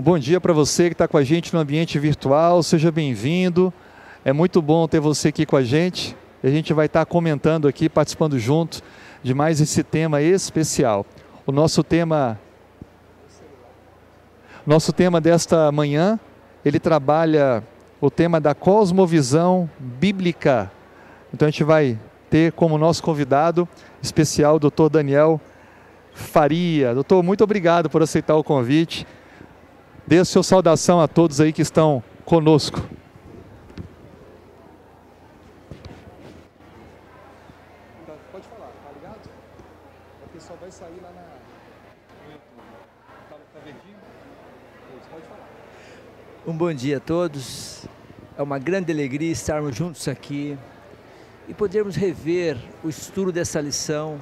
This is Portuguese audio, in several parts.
Um bom dia para você que está com a gente no ambiente virtual, seja bem-vindo. É muito bom ter você aqui com a gente. A gente vai estar comentando aqui, participando junto de mais esse tema especial. O nosso tema desta manhã, ele trabalha o tema da cosmovisão bíblica. Então a gente vai ter como nosso convidado especial o Dr. Daniel Faria. Doutor, muito obrigado por aceitar o convite. Dê a sua saudação a todos aí que estão conosco. Pode falar, tá ligado? O pessoal vai sair lá no YouTube. Tá verdinho? Pode falar. Um bom dia a todos. É uma grande alegria estarmos juntos aqui e podermos rever o estudo dessa lição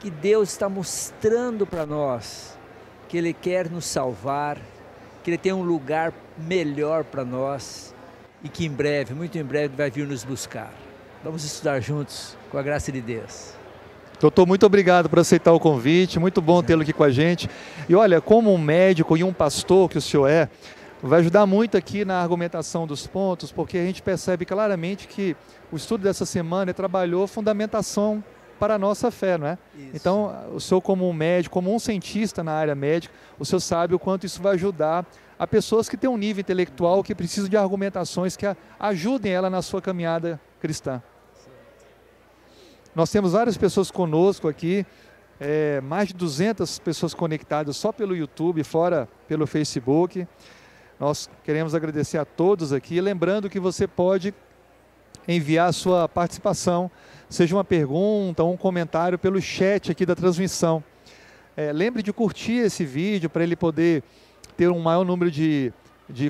que Deus está mostrando para nós, que Ele quer nos salvar, que Ele tem um lugar melhor para nós e que em breve, muito em breve, vai vir nos buscar. Vamos estudar juntos com a graça de Deus. Doutor, muito obrigado por aceitar o convite, muito bom tê-lo aqui com a gente. E olha, como um médico e um pastor que o senhor é, vai ajudar muito aqui na argumentação dos pontos, porque a gente percebe claramente que o estudo dessa semana trabalhou fundamentação para a nossa fé, não é? Isso. Então, o senhor como um médico, como um cientista na área médica, o senhor sabe o quanto isso vai ajudar a pessoas que têm um nível intelectual, que precisam de argumentações que ajudem ela na sua caminhada cristã. Nós temos várias pessoas conosco aqui, mais de 200 pessoas conectadas só pelo YouTube, fora pelo Facebook. Nós queremos agradecer a todos aqui, lembrando que você pode enviar a sua participação, seja uma pergunta ou um comentário pelo chat aqui da transmissão. Lembre de curtir esse vídeo para ele poder ter um maior número de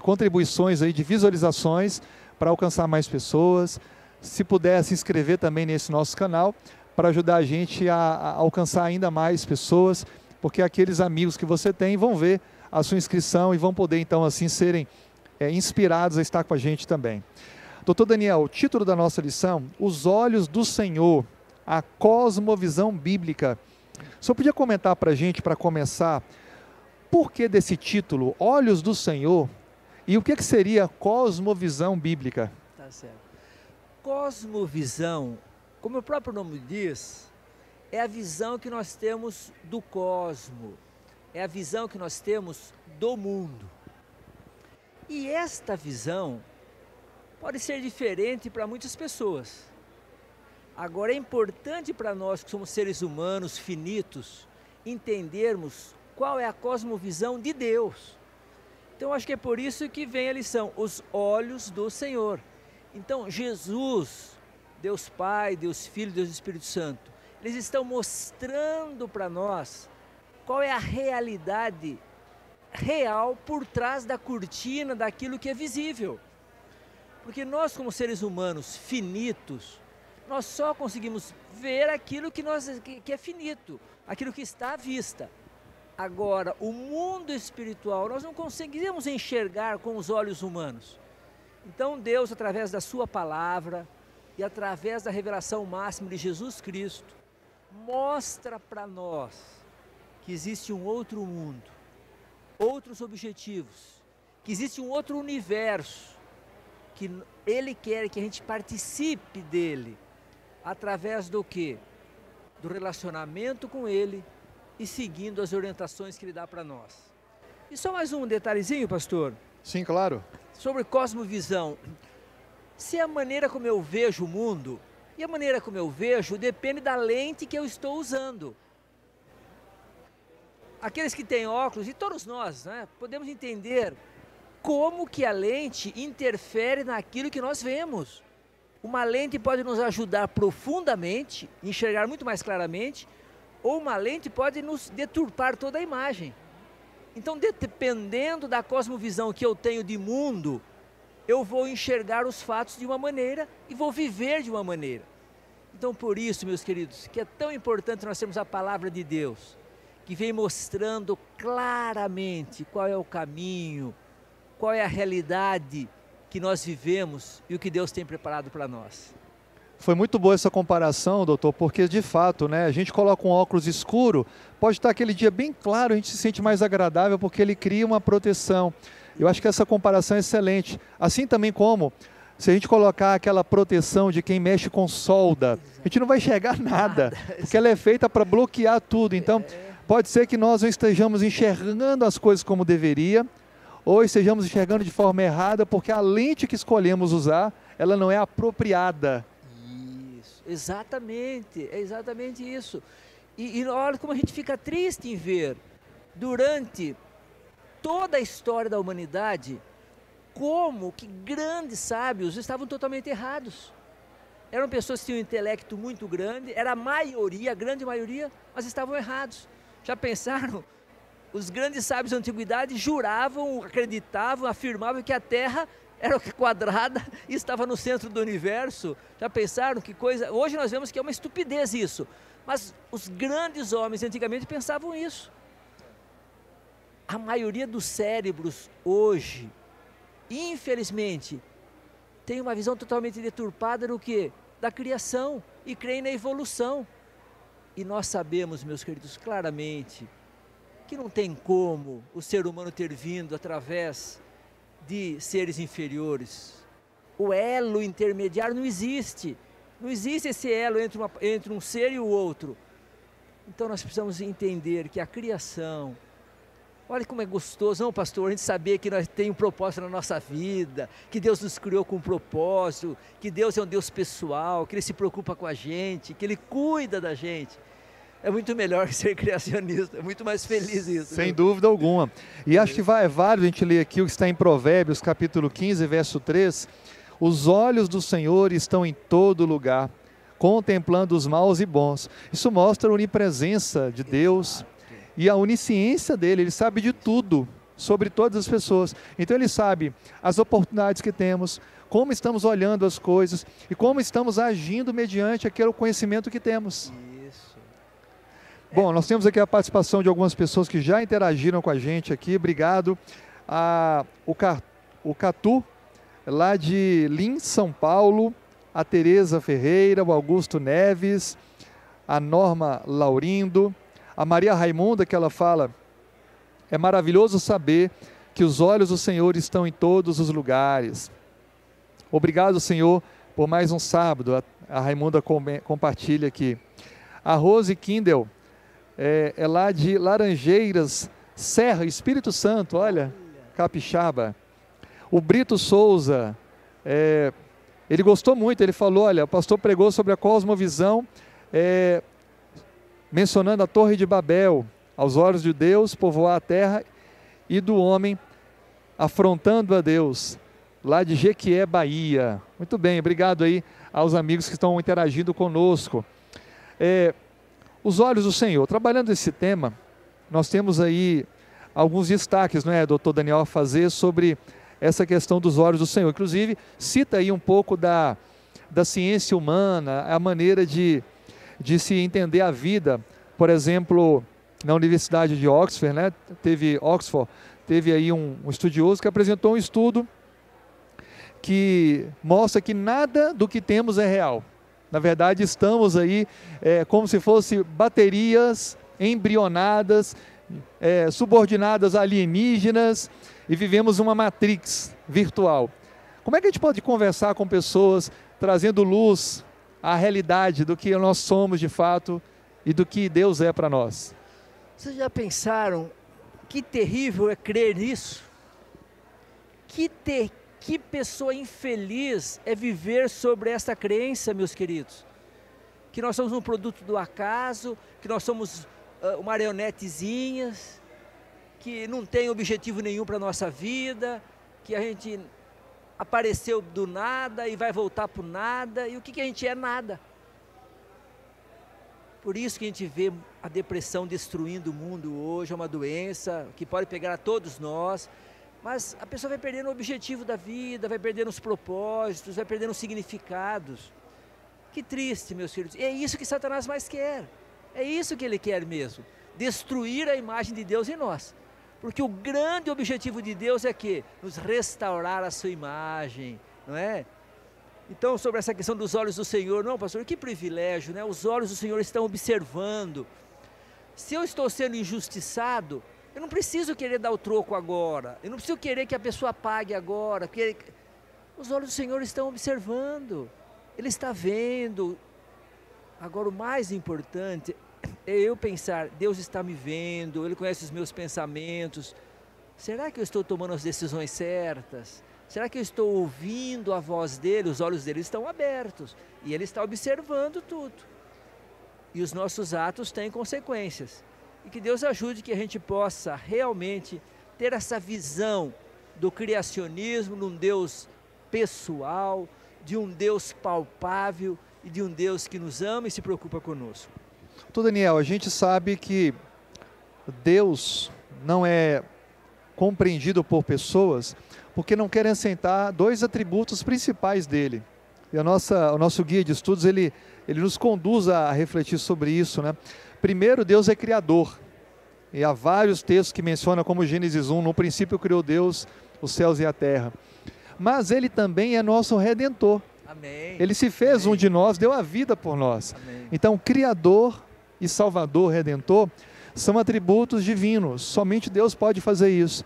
contribuições, aí, de visualizações, para alcançar mais pessoas. Se puder se inscrever também nesse nosso canal, para ajudar a gente a alcançar ainda mais pessoas, porque aqueles amigos que você tem vão ver a sua inscrição e vão poder então assim serem inspirados a estar com a gente também. Doutor Daniel, o título da nossa lição, Os Olhos do Senhor, a cosmovisão bíblica. O senhor podia comentar para a gente, para começar, por que desse título, Olhos do Senhor, e o que seria cosmovisão bíblica? Tá certo. Cosmovisão, como o próprio nome diz, é a visão que nós temos do cosmo, é a visão que nós temos do mundo. E esta visão pode ser diferente para muitas pessoas. Agora é importante para nós que somos seres humanos finitos entendermos qual é a cosmovisão de Deus. Então acho que é por isso que vem a lição, os olhos do Senhor. Então Jesus, Deus Pai, Deus Filho, Deus Espírito Santo, eles estão mostrando para nós qual é a realidade real por trás da cortina daquilo que é visível. Porque nós, como seres humanos finitos, nós só conseguimos ver aquilo que é finito, aquilo que está à vista. Agora, o mundo espiritual, nós não conseguimos enxergar com os olhos humanos. Então Deus, através da sua palavra e através da revelação máxima de Jesus Cristo, mostra para nós que existe um outro mundo, outros objetivos, que existe um outro universo, que Ele quer que a gente participe dele, através do quê? Do relacionamento com Ele e seguindo as orientações que Ele dá para nós. E só mais um detalhezinho, pastor. Sim, claro. Sobre cosmovisão. Se a maneira como eu vejo o mundo, e a maneira como eu vejo depende da lente que eu estou usando. Aqueles que têm óculos, e todos nós, né, podemos entender como que a lente interfere naquilo que nós vemos. Uma lente pode nos ajudar profundamente, enxergar muito mais claramente, ou uma lente pode nos deturpar toda a imagem. Então, dependendo da cosmovisão que eu tenho de mundo, eu vou enxergar os fatos de uma maneira e vou viver de uma maneira. Então, por isso, meus queridos, que é tão importante nós termos a palavra de Deus, que vem mostrando claramente qual é o caminho, qual é a realidade que nós vivemos e o que Deus tem preparado para nós. Foi muito boa essa comparação, doutor, porque de fato, né, a gente coloca um óculos escuro, pode estar aquele dia bem claro, a gente se sente mais agradável porque ele cria uma proteção. Eu acho que essa comparação é excelente. Assim também como, se a gente colocar aquela proteção de quem mexe com solda, a gente não vai enxergar nada, porque ela é feita para bloquear tudo. Então, pode ser que nós não estejamos enxergando as coisas como deveria, ou estejamos enxergando de forma errada, porque a lente que escolhemos usar, ela não é apropriada. Isso, exatamente, é exatamente isso. E olha como a gente fica triste em ver, durante toda a história da humanidade, como que grandes sábios estavam totalmente errados. Eram pessoas que tinham um intelecto muito grande, era a maioria, a grande maioria, mas estavam errados. Já pensaram? Os grandes sábios da antiguidade juravam, acreditavam, afirmavam que a Terra era quadrada e estava no centro do universo. Já pensaram que coisa... Hoje nós vemos que é uma estupidez isso, mas os grandes homens antigamente pensavam isso. A maioria dos cérebros hoje, infelizmente, tem uma visão totalmente deturpada do quê? Da criação, e creem na evolução. E nós sabemos, meus queridos, claramente, que não tem como o ser humano ter vindo através de seres inferiores. O elo intermediário não existe. Não existe esse elo entre um ser e o outro. Então nós precisamos entender que a criação... Olha como é gostoso, não, pastor, a gente saber que nós temos um propósito na nossa vida, que Deus nos criou com um propósito, que Deus é um Deus pessoal, que Ele se preocupa com a gente, que Ele cuida da gente. É muito melhor que ser criacionista, é muito mais feliz isso. Sem dúvida alguma. E acho que é válido a gente ler aqui o que está em Provérbios, capítulo 15, verso 3. Os olhos do Senhor estão em todo lugar, contemplando os maus e bons. Isso mostra a onipresença de Deus e a onisciência dele. Ele sabe de tudo, sobre todas as pessoas. Então ele sabe as oportunidades que temos, como estamos olhando as coisas e como estamos agindo mediante aquele conhecimento que temos. Bom, nós temos aqui a participação de algumas pessoas que já interagiram com a gente aqui. Obrigado. O Catu, lá de Lins, São Paulo. A Tereza Ferreira, o Augusto Neves, a Norma Laurindo, a Maria Raimunda, que ela fala: é maravilhoso saber que os olhos do Senhor estão em todos os lugares. Obrigado, Senhor, por mais um sábado. A Raimunda compartilha aqui. A Rose Kindle, é lá de Laranjeiras, Serra, Espírito Santo, olha, capixaba. O Brito Souza, ele gostou muito, ele falou: olha, o pastor pregou sobre a cosmovisão, mencionando a Torre de Babel, aos olhos de Deus, povoar a terra, e do homem, afrontando a Deus, lá de Jequié, Bahia. Muito bem, obrigado aí aos amigos que estão interagindo conosco. Os olhos do Senhor. Trabalhando esse tema, nós temos aí alguns destaques, não é, doutor Daniel, a fazer sobre essa questão dos olhos do Senhor. Inclusive, cita aí um pouco da ciência humana, a maneira de se entender a vida. Por exemplo, na Universidade de Oxford, né, teve aí um estudioso que apresentou um estudo que mostra que nada do que temos é real. Na verdade, estamos aí como se fossem baterias embrionadas, subordinadas a alienígenas, e vivemos uma matrix virtual. Como é que a gente pode conversar com pessoas trazendo luz à realidade do que nós somos de fato e do que Deus é para nós? Vocês já pensaram que terrível é crer nisso? Que pessoa infeliz é viver sobre essa crença, meus queridos? Que nós somos um produto do acaso, que nós somos marionetezinhas, que não tem objetivo nenhum para a nossa vida, que a gente apareceu do nada e vai voltar para o nada, e o que a gente é? Nada. Por isso que a gente vê a depressão destruindo o mundo hoje, é uma doença que pode pegar a todos nós. Mas a pessoa vai perdendo o objetivo da vida, vai perdendo os propósitos, vai perdendo os significados. Que triste, meus filhos. E é isso que Satanás mais quer. É isso que ele quer mesmo. Destruir a imagem de Deus em nós. Porque o grande objetivo de Deus é que nos restaurar a sua imagem, não é? Então, sobre essa questão dos olhos do Senhor, não, pastor, que privilégio, né? Os olhos do Senhor estão observando. Se eu estou sendo injustiçado, eu não preciso querer dar o troco agora, eu não preciso querer que a pessoa pague agora, os olhos do Senhor estão observando, Ele está vendo. Agora, o mais importante é eu pensar, Deus está me vendo, Ele conhece os meus pensamentos, será que eu estou tomando as decisões certas? Será que eu estou ouvindo a voz dEle? Os olhos dEle estão abertos, e Ele está observando tudo. E os nossos atos têm consequências. E que Deus ajude que a gente possa realmente ter essa visão do criacionismo, de um Deus pessoal, de um Deus palpável e de um Deus que nos ama e se preocupa conosco. Então, Daniel, a gente sabe que Deus não é compreendido por pessoas porque não querem assentar dois atributos principais dele. E o nosso guia de estudos, ele nos conduz a refletir sobre isso, né? Primeiro, Deus é criador. E há vários textos que mencionam, como Gênesis 1, no princípio criou Deus os céus e a terra. Mas Ele também é nosso Redentor. Amém. Ele se fez um de nós, deu a vida por nós. Amém. Então, Criador e Salvador, Redentor, são atributos divinos. Somente Deus pode fazer isso.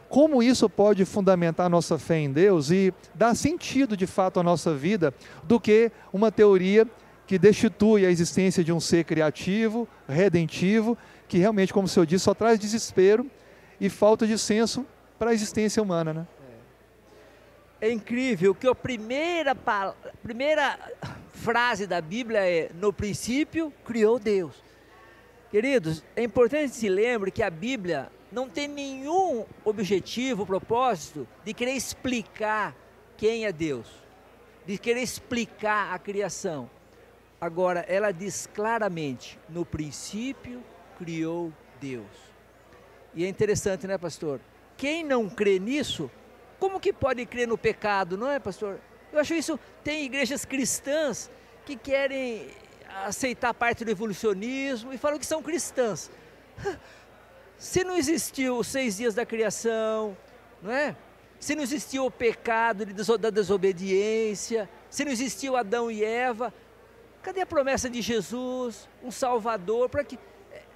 Como isso pode fundamentar a nossa fé em Deus e dar sentido de fato à nossa vida do que uma teoria que destitui a existência de um ser criativo, redentivo, que realmente, como o senhor disse, só traz desespero e falta de senso para a existência humana, né? É incrível que a primeira frase da Bíblia é: no princípio criou Deus. Queridos, é importante que se lembre que a Bíblia não tem nenhum objetivo, propósito de querer explicar quem é Deus, de querer explicar a criação. Agora, ela diz claramente: no princípio criou Deus. E é interessante, né, pastor? Quem não crê nisso, como que pode crer no pecado, não é, pastor? Eu acho isso, tem igrejas cristãs que querem aceitar parte do evolucionismo e falam que são cristãs. Se não existiu os 6 dias da criação, não é? Se não existiu o pecado da desobediência, se não existiu Adão e Eva, cadê a promessa de Jesus, um Salvador, para que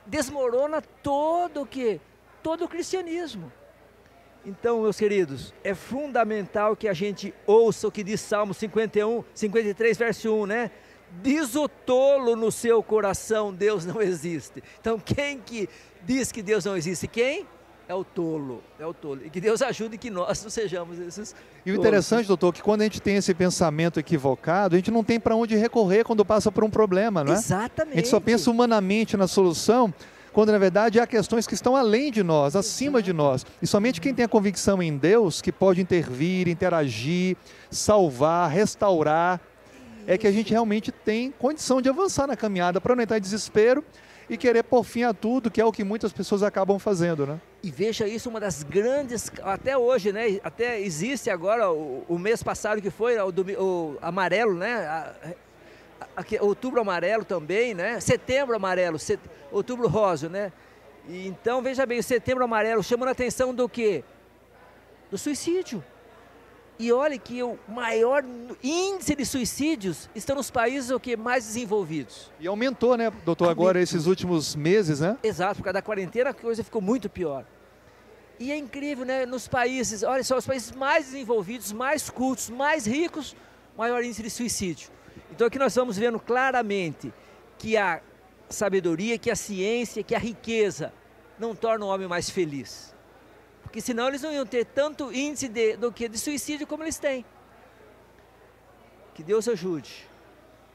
desmorona todo o quê? Todo o cristianismo. Então, meus queridos, é fundamental que a gente ouça o que diz Salmo 53, verso 1, né? Diz o tolo no seu coração, Deus não existe. Então, quem que diz que Deus não existe? Quem? É o tolo, é o tolo. E que Deus ajude que nós não sejamos esses E o interessante, doutor, é que quando a gente tem esse pensamento equivocado, a gente não tem para onde recorrer quando passa por um problema, não é? Exatamente. A gente só pensa humanamente na solução, quando na verdade há questões que estão além de nós, acima de nós. E somente quem tem a convicção em Deus, que pode intervir, interagir, salvar, restaurar, é que a gente realmente tem condição de avançar na caminhada, para não entrar em desespero e querer pôr fim a tudo, que é o que muitas pessoas acabam fazendo, né? E veja isso, uma das grandes, até hoje, né? Até existe agora, o mês passado que foi, o amarelo, né? Outubro amarelo também, né? Setembro amarelo, outubro rosa, né? E então, veja bem, o setembro amarelo chamando a atenção do quê? Do suicídio. E olha que o maior índice de suicídios estão nos países o quê? Mais desenvolvidos. E aumentou, né, doutor, agora esses últimos meses, né? Exato, por causa da quarentena a coisa ficou muito pior. E é incrível, né? Nos países, olha só, os países mais desenvolvidos, mais cultos, mais ricos, maior índice de suicídio. Então aqui nós vamos vendo claramente que a sabedoria, que a ciência, que a riqueza não tornam o homem mais feliz. Porque senão eles não iam ter tanto índice de suicídio como eles têm. Que Deus ajude,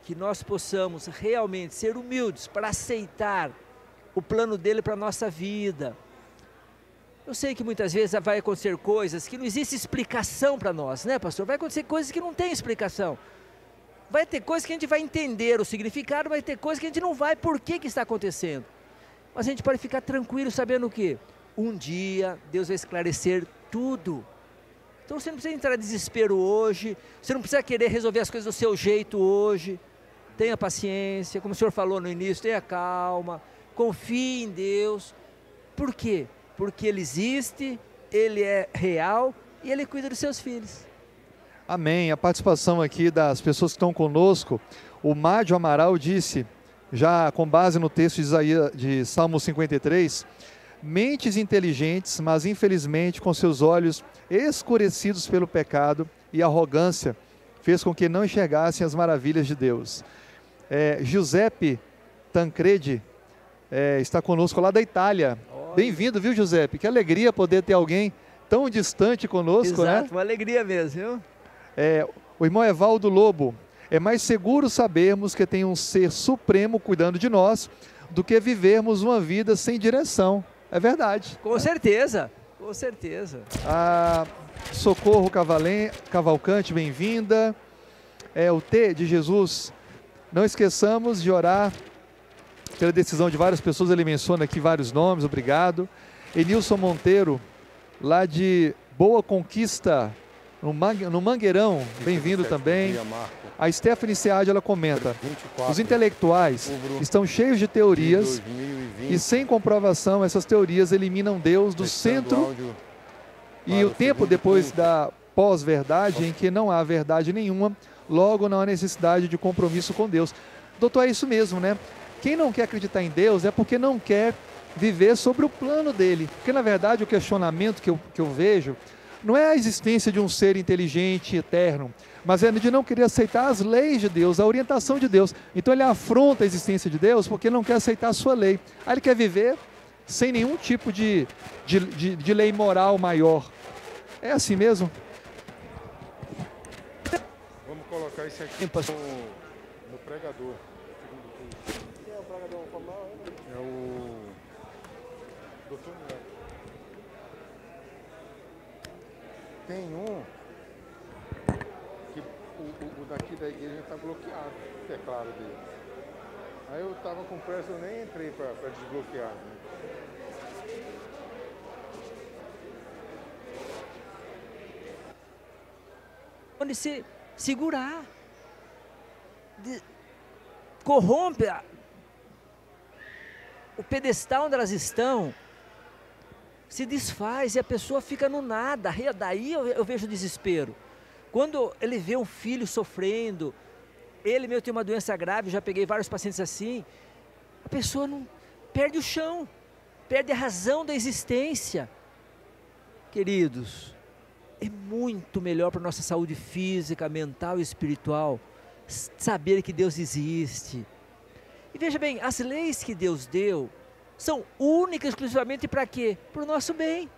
que nós possamos realmente ser humildes para aceitar o plano dele para a nossa vida. Eu sei que muitas vezes vai acontecer coisas que não existe explicação para nós, né, pastor? Vai acontecer coisas que não tem explicação. Vai ter coisas que a gente vai entender o significado, vai ter coisas que a gente não vai, por que está acontecendo. Mas a gente pode ficar tranquilo sabendo o quê? Um dia Deus vai esclarecer tudo. Então você não precisa entrar em desespero hoje, você não precisa querer resolver as coisas do seu jeito hoje. Tenha paciência, como o senhor falou no início, tenha calma, confie em Deus. Por quê? Porque Ele existe, Ele é real e Ele cuida dos seus filhos. Amém. A participação aqui das pessoas que estão conosco. O Mádio Amaral disse, já com base no texto de Salmo 53, mentes inteligentes, mas infelizmente com seus olhos escurecidos pelo pecado e arrogância, fez com que não enxergassem as maravilhas de Deus. Giuseppe Tancredi está conosco lá da Itália. Bem-vindo, viu, Giuseppe? Que alegria poder ter alguém tão distante conosco, né? Exato, uma alegria mesmo, viu? O irmão Evaldo Lobo, é mais seguro sabermos que tem um ser supremo cuidando de nós do que vivermos uma vida sem direção. É verdade. Com certeza, com certeza. Socorro Cavalcante, bem-vinda. O T de Jesus, não esqueçamos de orar pela decisão de várias pessoas, ele menciona aqui vários nomes, obrigado. Enilson Monteiro, lá de Boa Conquista, no Mangueirão, bem-vindo também. A Stephanie Seade, ela comenta, 24, os intelectuais estão cheios de teorias 2020, e sem comprovação essas teorias eliminam Deus do centro e o tempo depois da pós-verdade em que não há verdade nenhuma, logo não há necessidade de compromisso com Deus. Doutor, é isso mesmo, né? Quem não quer acreditar em Deus é porque não quer viver sobre o plano dele. Porque, na verdade, o questionamento que eu vejo não é a existência de um ser inteligente, eterno, mas é de não querer aceitar as leis de Deus, a orientação de Deus. Então ele afronta a existência de Deus porque ele não quer aceitar a sua lei. Aí ele quer viver sem nenhum tipo de lei moral maior. É assim mesmo? Vamos colocar isso aqui no pregador. Quem é o pregador formal? É o Dr. Miguel. Tem um que o daqui da igreja está bloqueado, o teclado dele. Aí eu estava com pressa, eu nem entrei para desbloquear. Né? Onde se segurar, corrompe o pedestal onde elas estão, se desfaz e a pessoa fica no nada. Daí eu vejo desespero. Quando ele vê um filho sofrendo, ele mesmo tem uma doença grave, já peguei vários pacientes assim, a pessoa não perde o chão, perde a razão da existência. Queridos, é muito melhor para a nossa saúde física, mental e espiritual saber que Deus existe. E veja bem, as leis que Deus deu são únicas exclusivamente para quê? Para o nosso bem.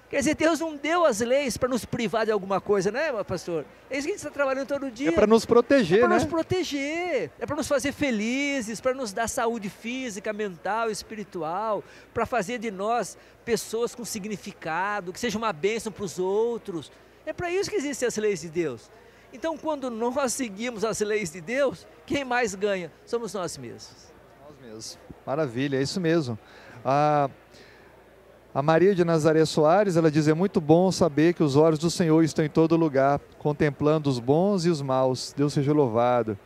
Quer dizer, Deus não deu as leis para nos privar de alguma coisa, né, pastor? É isso que a gente está trabalhando todo dia. É para nos proteger, né? É para nos proteger, é para nos fazer felizes, para nos dar saúde física, mental, espiritual, para fazer de nós pessoas com significado, que seja uma bênção para os outros. É para isso que existem as leis de Deus. Então, quando nós seguimos as leis de Deus, quem mais ganha? Somos nós mesmos. Nós mesmos. Maravilha, é isso mesmo. A Maria de Nazaré Soares, ela diz, é muito bom saber que os olhos do Senhor estão em todo lugar, contemplando os bons e os maus. Deus seja louvado.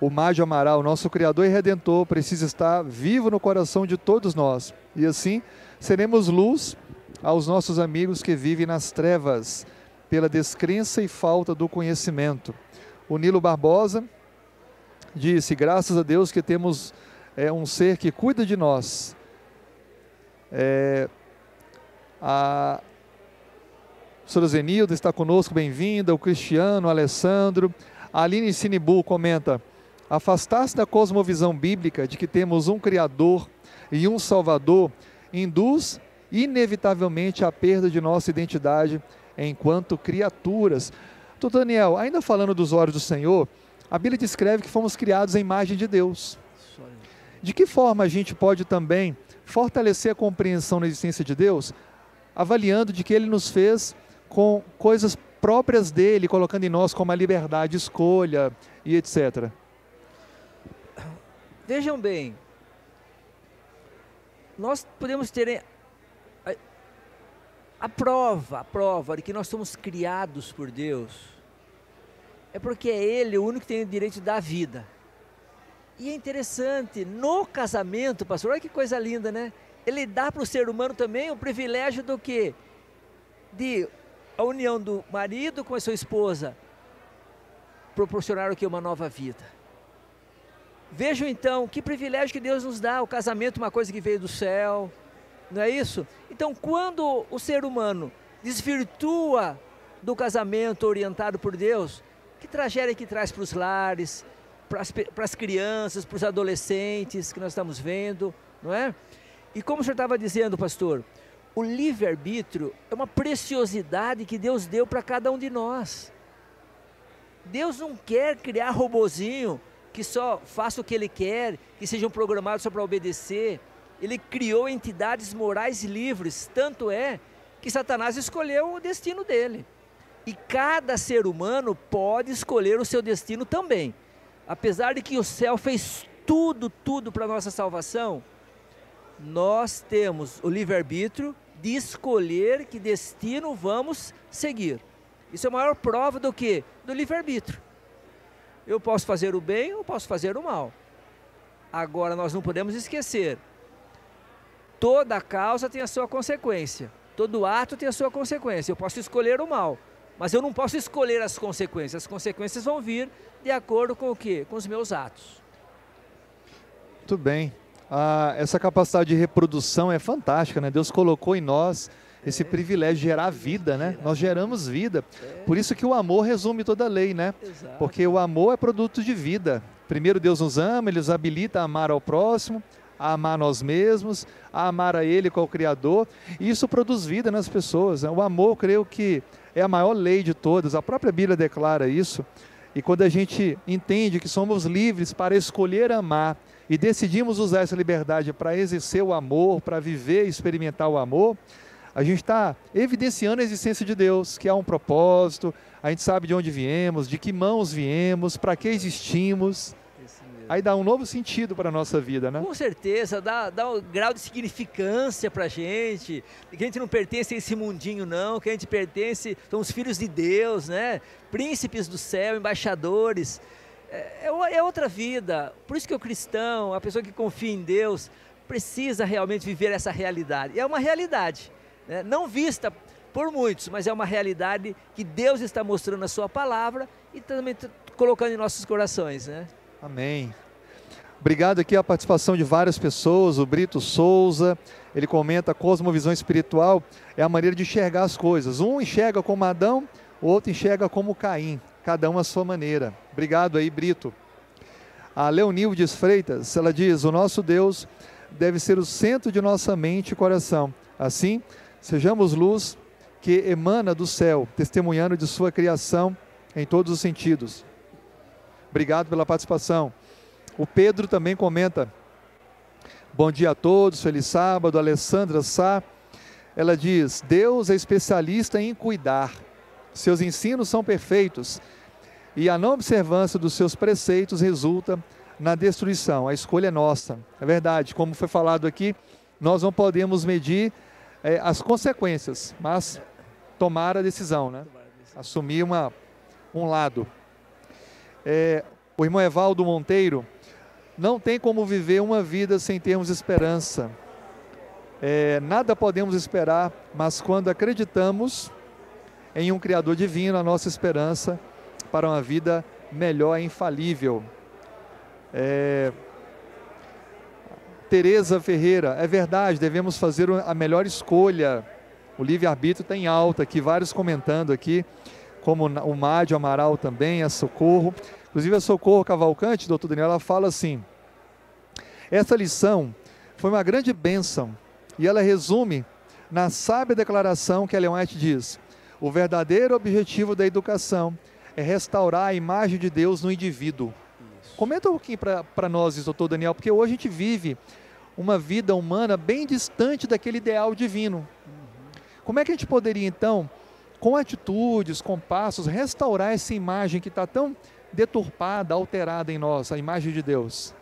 O Mádio Amaral, nosso Criador e Redentor, precisa estar vivo no coração de todos nós. E assim, seremos luz aos nossos amigos que vivem nas trevas, pela descrença e falta do conhecimento. O Nilo Barbosa disse, graças a Deus que temos um ser que cuida de nós. A professora Zenilda está conosco, bem-vinda. O Cristiano, o Alessandro. A Aline Sinibu comenta, afastar-se da cosmovisão bíblica de que temos um Criador e um Salvador induz inevitavelmente à perda de nossa identidade enquanto criaturas. Doutor Daniel, ainda falando dos olhos do Senhor, a Bíblia descreve que fomos criados à imagem de Deus. De que forma a gente pode também fortalecer a compreensão da existência de Deus, avaliando de que Ele nos fez com coisas próprias dEle, colocando em nós como a liberdade de escolha e etc. Vejam bem, nós podemos ter a prova de que nós somos criados por Deus, é porque é Ele o único que tem o direito de dar vida. E é interessante, no casamento, pastor, olha que coisa linda, né? Ele dá para o ser humano também o privilégio do quê? De a união do marido com a sua esposa proporcionar o que? Uma nova vida. Vejam então que privilégio que Deus nos dá, o casamento uma coisa que veio do céu, não é isso? Então quando o ser humano desvirtua do casamento orientado por Deus, que tragédia que traz para os lares, para as crianças, para os adolescentes que nós estamos vendo, não é? E como o senhor estava dizendo, pastor, o livre-arbítrio é uma preciosidade que Deus deu para cada um de nós. Deus não quer criar robozinho que só faça o que Ele quer, que sejam programados só para obedecer. Ele criou entidades morais livres, tanto é que Satanás escolheu o destino dele. E cada ser humano pode escolher o seu destino também. Apesar de que o céu fez tudo para a nossa salvação, nós temos o livre-arbítrio de escolher que destino vamos seguir. Isso é a maior prova do quê? Do livre-arbítrio. Eu posso fazer o bem ou posso fazer o mal. Agora nós não podemos esquecer, toda causa tem a sua consequência, todo ato tem a sua consequência. Eu posso escolher o mal, mas eu não posso escolher as consequências vão vir de acordo com o quê? Com os meus atos. Muito bem. Essa capacidade de reprodução é fantástica, né? Deus colocou em nós esse privilégio de gerar vida, né? Nós geramos vida. Por isso que o amor resume toda a lei, né? Exato. Porque o amor é produto de vida. Primeiro Deus nos ama, Ele nos habilita a amar ao próximo, a amar nós mesmos, a amar a Ele como o Criador. E isso produz vida nas pessoas, né? O amor, eu creio que é a maior lei de todas. A própria Bíblia declara isso. E quando a gente entende que somos livres para escolher amar e decidimos usar essa liberdade para exercer o amor, para viver e experimentar o amor, a gente está evidenciando a existência de Deus, que há um propósito, a gente sabe de onde viemos, de que mãos viemos, para que existimos. Aí dá um novo sentido para a nossa vida, né? Com certeza, dá um grau de significância para a gente, que a gente não pertence a esse mundinho não, que a gente pertence, somos filhos de Deus, né? Príncipes do céu, embaixadores, é outra vida. Por isso que o cristão, a pessoa que confia em Deus, precisa realmente viver essa realidade. É uma realidade, né? Não vista por muitos, mas é uma realidade que Deus está mostrando na sua palavra e também colocando em nossos corações, né? Amém. Obrigado aqui a participação de várias pessoas. O Brito Souza, ele comenta: cosmovisão espiritual é a maneira de enxergar as coisas. Um enxerga como Adão, o outro enxerga como Caim, cada um à sua maneira. Obrigado aí, Brito. A Leonildes Freitas, ela diz: o nosso Deus deve ser o centro de nossa mente e coração. Assim, sejamos luz que emana do céu, testemunhando de sua criação em todos os sentidos. Obrigado pela participação. O Pedro também comenta: bom dia a todos, feliz sábado. A Alessandra Sá, ela diz: Deus é especialista em cuidar, seus ensinos são perfeitos e a não observância dos seus preceitos resulta na destruição. A escolha é nossa. É verdade, como foi falado aqui, nós não podemos medir as consequências, mas tomar a decisão, né? Assumir um lado. O irmão Evaldo Monteiro: não tem como viver uma vida sem termos esperança. Nada podemos esperar, mas quando acreditamos em um Criador divino, a nossa esperança para uma vida melhor é infalível. Tereza Ferreira: é verdade, devemos fazer a melhor escolha. O livre-arbítrio está em alta aqui, vários comentando aqui, como o Mádio Amaral também, a Socorro. Inclusive a Socorro Cavalcante, doutor Daniel, ela fala assim: essa lição foi uma grande bênção e ela resume na sábia declaração que Ellen White diz: o verdadeiro objetivo da educação é restaurar a imagem de Deus no indivíduo. Isso. Comenta um pouquinho para nós isso, doutor Daniel, porque hoje a gente vive uma vida humana bem distante daquele ideal divino. Como é que a gente poderia então, com atitudes, com passos, restaurar essa imagem que está tão deturpada, alterada em nós, a imagem de Deus?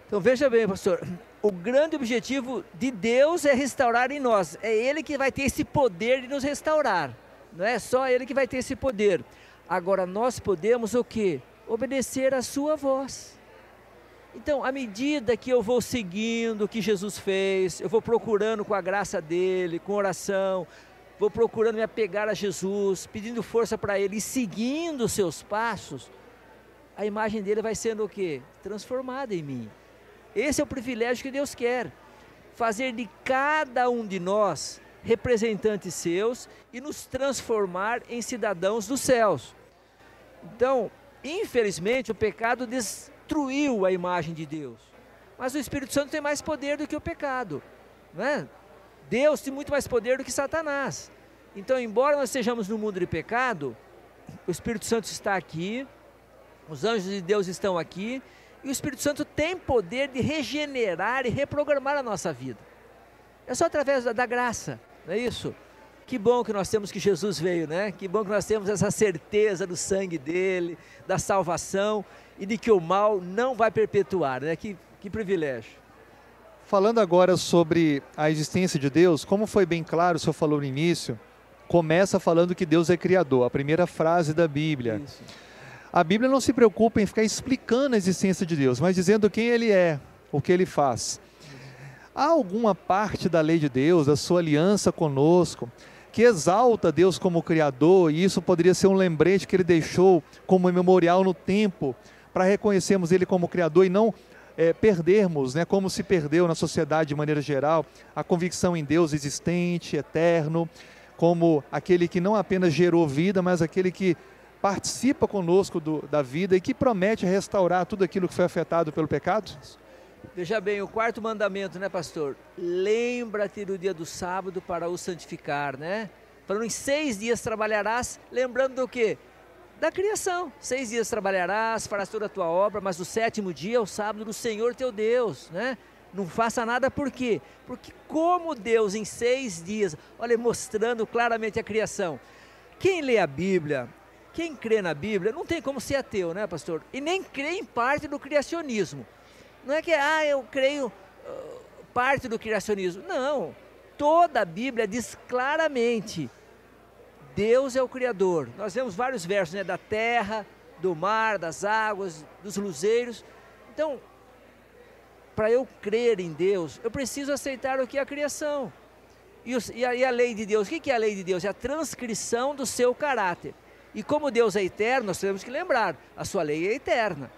Então veja bem, pastor, o grande objetivo de Deus é restaurar em nós. É Ele que vai ter esse poder de nos restaurar. Não é só Ele que vai ter esse poder. Agora nós podemos o quê? Obedecer a sua voz. Então, à medida que eu vou seguindo o que Jesus fez, eu vou procurando com a graça dEle, com oração, vou procurando me apegar a Jesus, pedindo força para Ele e seguindo os seus passos, a imagem dele vai sendo o quê? Transformada em mim. Esse é o privilégio que Deus quer, fazer de cada um de nós representantes seus e nos transformar em cidadãos dos céus. Então, infelizmente, o pecado destruiu a imagem de Deus, mas o Espírito Santo tem mais poder do que o pecado, não é? Deus tem muito mais poder do que Satanás. Então, embora nós estejamos no mundo de pecado, o Espírito Santo está aqui, os anjos de Deus estão aqui, e o Espírito Santo tem poder de regenerar e reprogramar a nossa vida. É só através da graça, não é isso? Que bom que nós temos que Jesus veio, né? Que bom que nós temos essa certeza do sangue dele, da salvação e de que o mal não vai perpetuar, né? Que privilégio. Falando agora sobre a existência de Deus, como foi bem claro, o senhor falou no início, começa falando que Deus é criador, a primeira frase da Bíblia. Isso. A Bíblia não se preocupa em ficar explicando a existência de Deus, mas dizendo quem Ele é, o que Ele faz. Há alguma parte da lei de Deus, da sua aliança conosco, que exalta Deus como Criador, e isso poderia ser um lembrete que Ele deixou como memorial no tempo, para reconhecermos Ele como Criador e não perdermos, né, como se perdeu na sociedade de maneira geral, a convicção em Deus existente, eterno, como aquele que não apenas gerou vida, mas aquele que participa conosco da vida e que promete restaurar tudo aquilo que foi afetado pelo pecado? Veja bem, o quarto mandamento, né, pastor? Lembra-te do dia do sábado para o santificar, né? Falando em 6 dias trabalharás, lembrando do quê? Da criação. 6 dias trabalharás, farás toda a tua obra, mas o 7º dia é o sábado do Senhor teu Deus, né? Não faça nada, por quê? Porque como Deus em 6 dias, olha, mostrando claramente a criação. Quem lê a Bíblia, quem crê na Bíblia, não tem como ser ateu, né, pastor? E nem crê em parte do criacionismo. Não é que, eu creio parte do criacionismo. Não, toda a Bíblia diz claramente, Deus é o Criador. Nós vemos vários versos, né, da terra, do mar, das águas, dos luzeiros. Então, para eu crer em Deus, eu preciso aceitar o que é a criação. E a lei de Deus, o que é a lei de Deus? É a transcrição do seu caráter. E como Deus é eterno, nós temos que lembrar, a sua lei é eterna.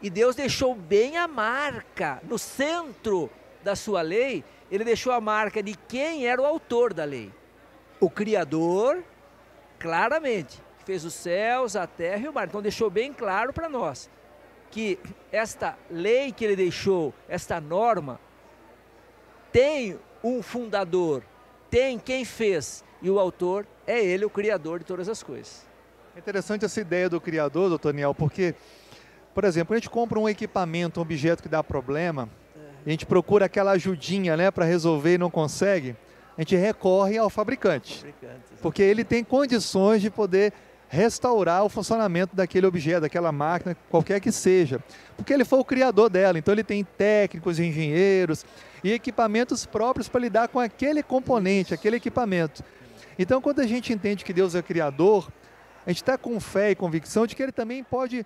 E Deus deixou bem a marca, no centro da sua lei, Ele deixou a marca de quem era o autor da lei. O Criador, claramente, que fez os céus, a terra e o mar. Então deixou bem claro para nós, que esta lei que Ele deixou, esta norma, tem um fundador, tem quem fez, e o autor é Ele, o Criador de todas as coisas. É interessante essa ideia do Criador, doutor Niel, porque, por exemplo, a gente compra um equipamento, um objeto que dá problema, e a gente procura aquela ajudinha, né, para resolver e não consegue, a gente recorre ao fabricante, porque ele tem condições de poder restaurar o funcionamento daquele objeto, daquela máquina, qualquer que seja, porque ele foi o criador dela, então ele tem técnicos, engenheiros e equipamentos próprios para lidar com aquele componente, aquele equipamento. Então, quando a gente entende que Deus é criador, a gente está com fé e convicção de que Ele também pode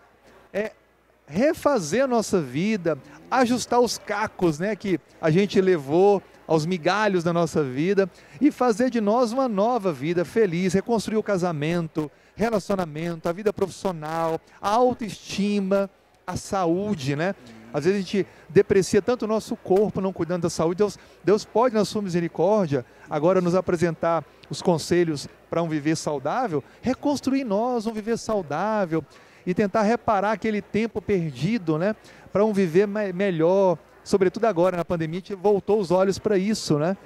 refazer a nossa vida, ajustar os cacos, né, que a gente levou, aos migalhos da nossa vida, e fazer de nós uma nova vida feliz, reconstruir o casamento, relacionamento, a vida profissional, a autoestima, a saúde, né? Às vezes a gente deprecia tanto o nosso corpo, não cuidando da saúde. Deus pode, na sua misericórdia, agora nos apresentar os conselhos para um viver saudável, reconstruir em nós um viver saudável e tentar reparar aquele tempo perdido, né? Para um viver melhor, sobretudo agora na pandemia, a gente voltou os olhos para isso, né?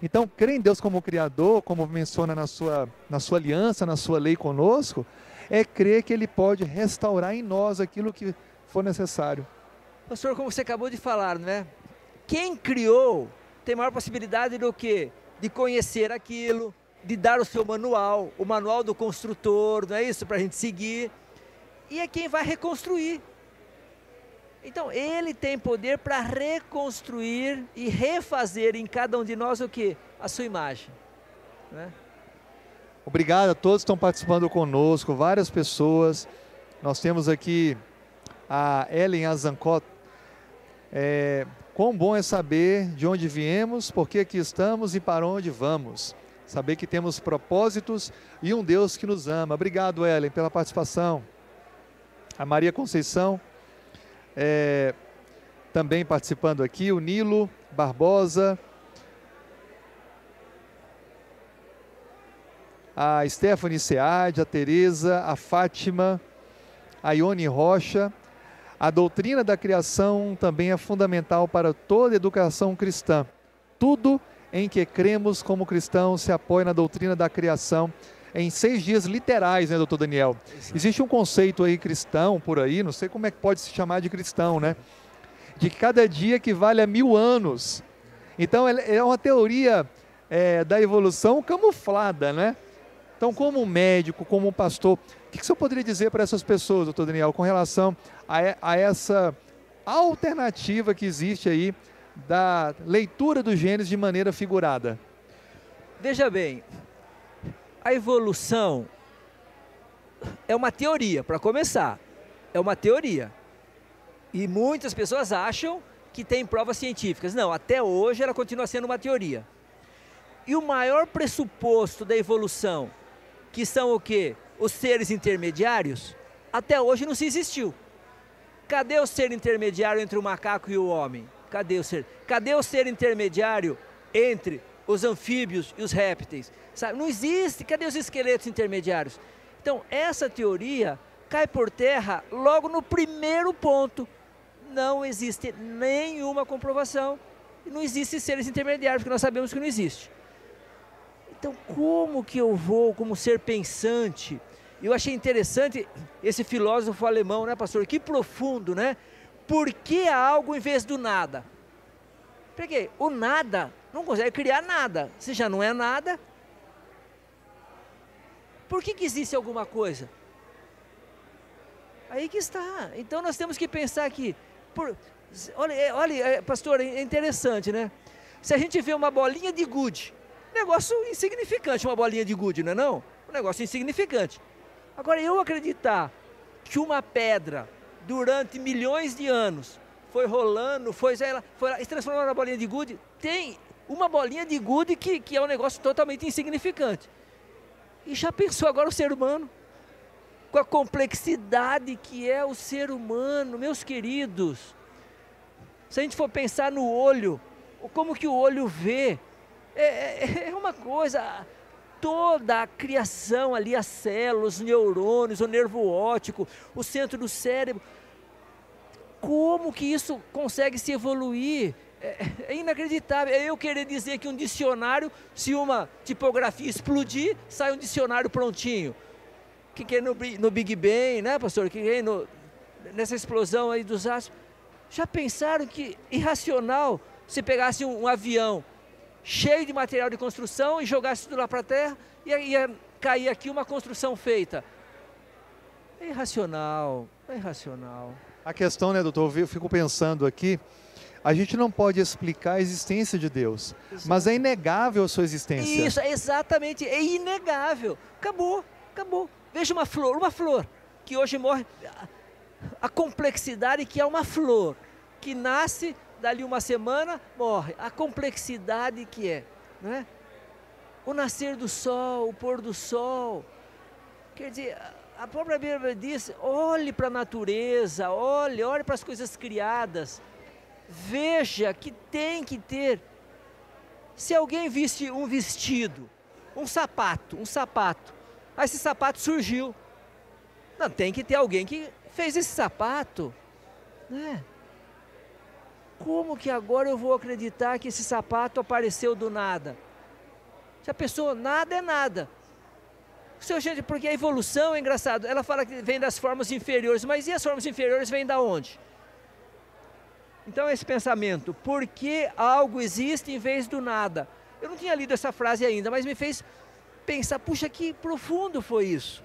Então, crer em Deus como Criador, como menciona na sua aliança, na sua lei conosco, é crer que Ele pode restaurar em nós aquilo que for necessário. Pastor, como você acabou de falar, né? Quem criou tem maior possibilidade do que? De conhecer aquilo, de dar o seu manual, o manual do construtor, não é isso? Para a gente seguir. E é quem vai reconstruir. Então, Ele tem poder para reconstruir e refazer em cada um de nós o que? A sua imagem. Né? Obrigado a todos que estão participando conosco, várias pessoas. Nós temos aqui a Ellen Azancot. Quão bom é saber de onde viemos, por que aqui estamos e para onde vamos. saber que temos propósitos e um Deus que nos ama. Obrigado, Ellen, pela participação. A Maria Conceição também participando aqui, o Nilo Barbosa, a Stephanie Seade, a Tereza, a Fátima, a Ione Rocha. A doutrina da criação também é fundamental para toda educação cristã. Tudo em que cremos como cristãos se apoia na doutrina da criação em 6 dias literais, né, doutor Daniel? Existe um conceito aí cristão por aí, não sei como é que pode se chamar de cristão, né? De que cada dia equivale a 1000 anos. Então é uma teoria da evolução camuflada, né? Então, como um médico, como um pastor, o que o senhor poderia dizer para essas pessoas, doutor Daniel, com relação a essa alternativa que existe aí da leitura do Gênesis de maneira figurada? Veja bem, a evolução é uma teoria, para começar, é uma teoria. E muitas pessoas acham que tem provas científicas. Não, até hoje ela continua sendo uma teoria. E o maior pressuposto da evolução, que são o quê? Os seres intermediários, até hoje não se existiu. Cadê o ser intermediário entre o macaco e o homem? Cadê o ser? Cadê o ser intermediário entre os anfíbios e os répteis? Sabe? Não existe. Cadê os esqueletos intermediários? Então, essa teoria cai por terra logo no primeiro ponto. Não existe nenhuma comprovação. E não existe seres intermediários, porque nós sabemos que não existe. Então, como que eu vou, como ser pensante? Eu achei interessante esse filósofo alemão, né, pastor? Que profundo, né? Por que há algo em vez do nada? Porque o nada não consegue criar nada. Se já não é nada, por que existe alguma coisa? Aí que está. Então nós temos que pensar aqui. Olha, pastor, é interessante, né? Se a gente vê uma bolinha de gude, negócio insignificante, uma bolinha de gude, não é não? Um negócio insignificante. Agora, eu acreditar que uma pedra, durante milhões de anos, foi rolando, foi lá, se transformou na bolinha de gude, tem uma bolinha de gude que é um negócio totalmente insignificante. E já pensou agora o ser humano? Com a complexidade que é o ser humano, meus queridos. Se a gente for pensar no olho, como que o olho vê, é uma coisa, toda a criação ali, as células, os neurônios, o nervo óptico, o centro do cérebro, como que isso consegue se evoluir? É inacreditável. Eu querer dizer que um dicionário, se uma tipografia explodir, sai um dicionário prontinho. Que é no Big Bang, né, pastor? Que é nessa explosão aí dos astros. Já pensaram que irracional se pegasse um avião cheio de material de construção e jogasse tudo lá para a terra e ia cair aqui uma construção feita? É irracional, é irracional. A questão, né, doutor, eu fico pensando aqui, a gente não pode explicar a existência de Deus, mas é inegável a sua existência. Isso, exatamente, é inegável. Acabou, acabou. Veja uma flor que hoje morre, a complexidade que é uma flor, que nasce, dali uma semana, morre. A complexidade que é, né? O nascer do sol, o pôr do sol. Quer dizer, a própria Bíblia diz, olhe para a natureza, olhe para as coisas criadas. Veja que tem que ter. Se alguém viste um vestido, um sapato, aí esse sapato surgiu. Não, tem que ter alguém que fez esse sapato, né? Como que agora eu vou acreditar que esse sapato apareceu do nada? Já pensou? Nada é nada. Gente, porque a evolução é engraçado, ela fala que vem das formas inferiores, mas e as formas inferiores vêm da onde? Então esse pensamento, por que algo existe em vez do nada? Eu não tinha lido essa frase ainda, mas me fez pensar, puxa, que profundo foi isso.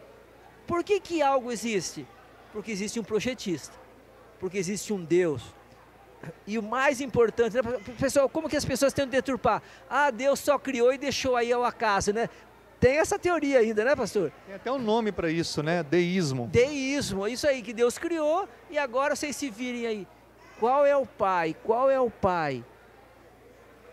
Por que algo existe? Porque existe um projetista, porque existe um Deus. E o mais importante, né, pessoal, como que as pessoas tentam deturpar? Ah, Deus só criou e deixou aí ao acaso, né? Tem essa teoria ainda, né, pastor? Tem até um nome para isso, né? Deísmo. Deísmo, isso aí, que Deus criou e agora vocês se virem aí. Qual é o Pai? Qual é o Pai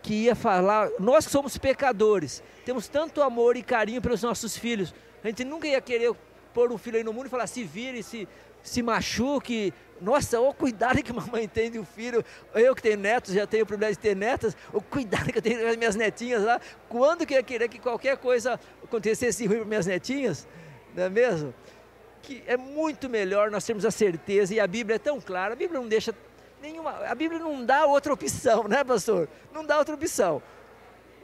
que ia falar, nós que somos pecadores, temos tanto amor e carinho pelos nossos filhos, a gente nunca ia querer pôr um filho aí no mundo e falar, se vire, se machuque. Nossa, o cuidado que a mamãe tem do filho. Eu que tenho netos, já tenho o privilégio de ter netas, o cuidado que eu tenho das minhas netinhas lá. Quando que eu ia querer que qualquer coisa acontecesse ruim para minhas netinhas? Não é mesmo? Que é muito melhor nós termos a certeza, e a Bíblia é tão clara, a Bíblia não deixa nenhuma, a Bíblia não dá outra opção, né, pastor? Não dá outra opção.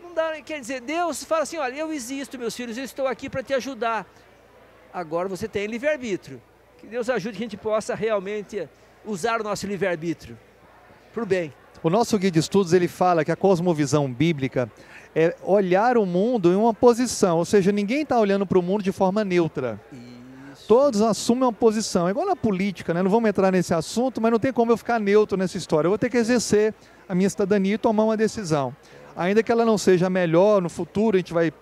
Não dá, quer dizer, Deus fala assim, olha, eu existo, meus filhos, eu estou aqui para te ajudar. Agora você tem livre-arbítrio. Que Deus ajude que a gente possa realmente usar o nosso livre-arbítrio para o bem. O nosso guia de estudos, ele fala que a cosmovisão bíblica é olhar o mundo em uma posição, ou seja, ninguém está olhando para o mundo de forma neutra. Isso. Todos assumem uma posição, é igual na política, né? Não vamos entrar nesse assunto, mas não tem como eu ficar neutro nessa história. Eu vou ter que exercer a minha cidadania e tomar uma decisão. Ainda que ela não seja a melhor, no futuro a gente vai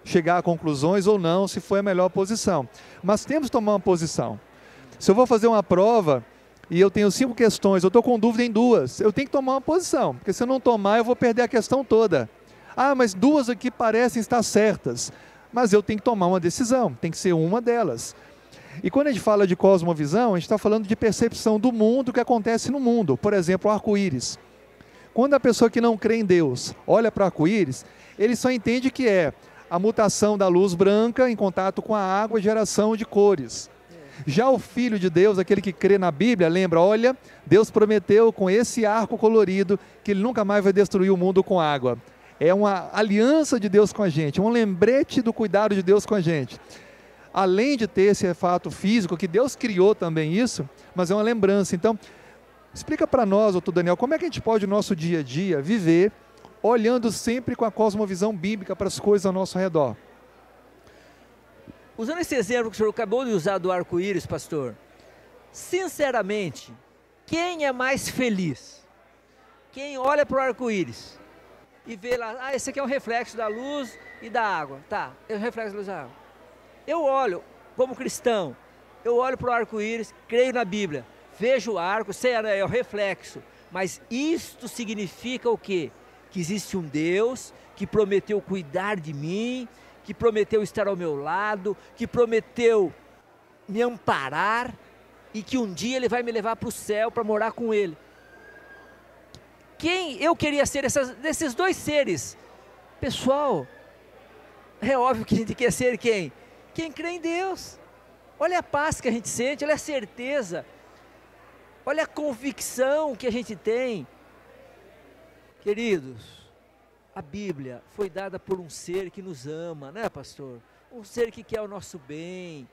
chegar a conclusões ou não, se foi a melhor posição. Mas temos que tomar uma posição. Se eu vou fazer uma prova e eu tenho 5 questões, eu estou com dúvida em 2, eu tenho que tomar uma posição, porque se eu não tomar, eu vou perder a questão toda. Ah, mas 2 aqui parecem estar certas, mas eu tenho que tomar uma decisão, tem que ser uma delas. E quando a gente fala de cosmovisão, a gente está falando de percepção do mundo, que acontece no mundo. Por exemplo, o arco-íris. Quando a pessoa que não crê em Deus olha para o arco-íris, ele só entende que é a mutação da luz branca em contato com a água, geração de cores. Já o Filho de Deus, aquele que crê na Bíblia, lembra, olha, Deus prometeu com esse arco colorido que Ele nunca mais vai destruir o mundo com água. É uma aliança de Deus com a gente, um lembrete do cuidado de Deus com a gente. Além de ter esse fato físico, que Deus criou também isso, mas é uma lembrança. Então, explica para nós, doutor Daniel, como é que a gente pode, no nosso dia a dia, viver olhando sempre com a cosmovisão bíblica para as coisas ao nosso redor? Usando esse exemplo que o senhor acabou de usar do arco-íris, pastor, sinceramente, quem é mais feliz? Quem olha para o arco-íris e vê lá, esse aqui é um reflexo da luz e da água. Tá, é um reflexo da luz e da água. Eu olho, como cristão, eu olho para o arco-íris, creio na Bíblia, vejo o arco, sei, é o reflexo, mas isto significa o quê? Que existe um Deus que prometeu cuidar de mim, que prometeu estar ao meu lado, que prometeu me amparar e que um dia Ele vai me levar para o céu para morar com Ele. Quem eu queria ser desses 2 seres? Pessoal, é óbvio que a gente quer ser quem? Quem crê em Deus. Olha a paz que a gente sente, olha a certeza, olha a convicção que a gente tem. Queridos, a Bíblia foi dada por um ser que nos ama, né, pastor? Um ser que quer o nosso bem.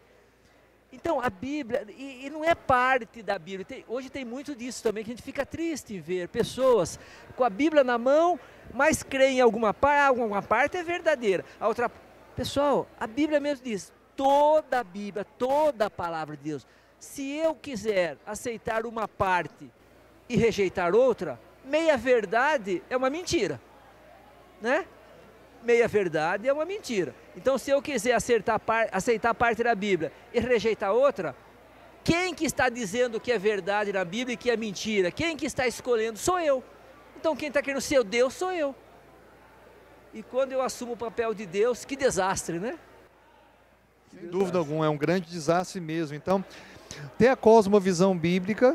Então, a Bíblia, e não é parte da Bíblia, hoje tem muito disso também, que a gente fica triste em ver pessoas com a Bíblia na mão, mas creem em alguma parte é verdadeira. A outra, pessoal, a Bíblia mesmo diz, toda a Bíblia, toda a palavra de Deus, se eu quiser aceitar uma parte e rejeitar outra, meia verdade é uma mentira. Né? Meia verdade é uma mentira. Então, se eu quiser aceitar parte da Bíblia e rejeitar outra, quem que está dizendo que é verdade na Bíblia e que é mentira? Quem que está escolhendo? Sou eu. Então, quem está querendo ser o Deus sou eu. E quando eu assumo o papel de Deus, que desastre, né? Sem dúvida alguma, é um grande desastre mesmo. Então, ter a cosmovisão bíblica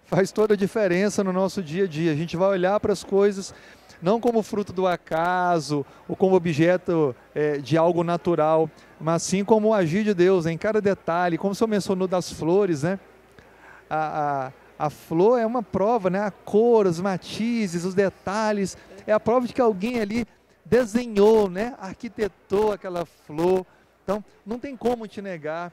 faz toda a diferença no nosso dia a dia. A gente vai olhar para as coisas não como fruto do acaso, ou como objeto de algo natural, mas sim como o agir de Deus, em cada detalhe, como o senhor mencionou das flores, né? A flor é uma prova, né? A cor, os matizes, os detalhes, é a prova de que alguém ali desenhou, né? Arquitetou aquela flor. Então, não tem como te negar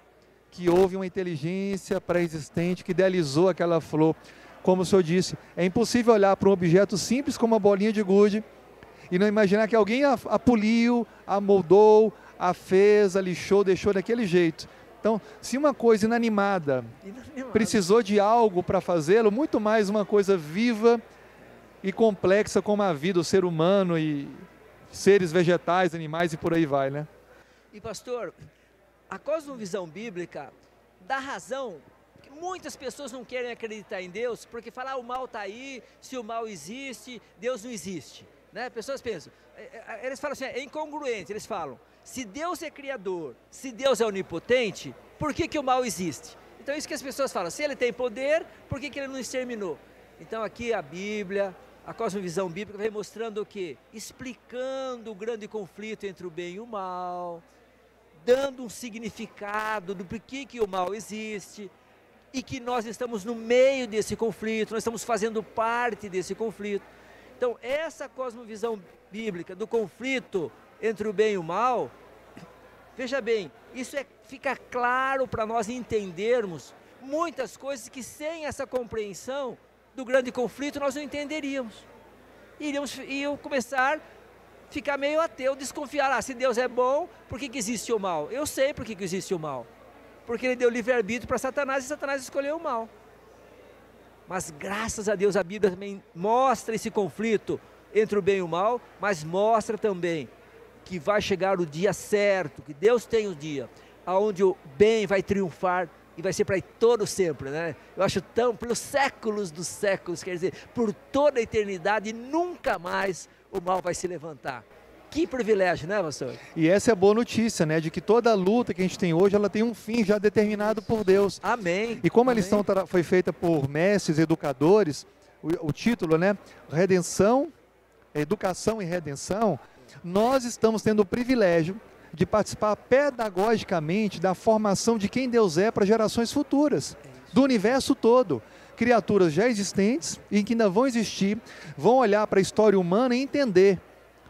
que houve uma inteligência pré-existente que idealizou aquela flor. Como o senhor disse, é impossível olhar para um objeto simples como uma bolinha de gude e não imaginar que alguém a poliu, a moldou, a fez, a lixou, deixou daquele jeito. Então, se uma coisa inanimada precisou de algo para fazê-lo, muito mais uma coisa viva e complexa como a vida, o ser humano e seres vegetais, animais e por aí vai, né? E pastor, a cosmovisão bíblica dá razão. Muitas pessoas não querem acreditar em Deus porque falam, o mal está aí, se o mal existe, Deus não existe. né? Pessoas pensam, eles falam assim, é incongruente, eles falam, se Deus é criador, se Deus é onipotente, por que o mal existe? Então isso que as pessoas falam, se ele tem poder, por que ele não exterminou? Então aqui a Bíblia, a cosmovisão bíblica vem mostrando o quê? Explicando o grande conflito entre o bem e o mal, dando um significado do porquê que o mal existe, e que nós estamos no meio desse conflito, nós estamos fazendo parte desse conflito. Então essa cosmovisão bíblica do conflito entre o bem e o mal, veja bem, isso fica claro para nós entendermos muitas coisas que sem essa compreensão do grande conflito nós não entenderíamos. Iam começar a ficar meio ateu, desconfiar, se Deus é bom, por que existe o mal? Eu sei por que existe o mal. Porque ele deu livre-arbítrio para Satanás e Satanás escolheu o mal. Mas graças a Deus a Bíblia também mostra esse conflito entre o bem e o mal, mas mostra também que vai chegar o dia certo, que Deus tem o dia, onde o bem vai triunfar e vai ser para todo sempre, né? Eu acho pelos séculos dos séculos, quer dizer, por toda a eternidade, nunca mais o mal vai se levantar. Que privilégio, né, pastor? E essa é a boa notícia, né? De que toda a luta que a gente tem hoje, ela tem um fim já determinado por Deus. Amém. E como a Amém. lição foi feita por mestres, educadores, o título, né? Redenção, educação e redenção, nós estamos tendo o privilégio de participar pedagogicamente da formação de quem Deus é para gerações futuras, do universo todo. Criaturas já existentes e que ainda vão existir, vão olhar para a história humana e entender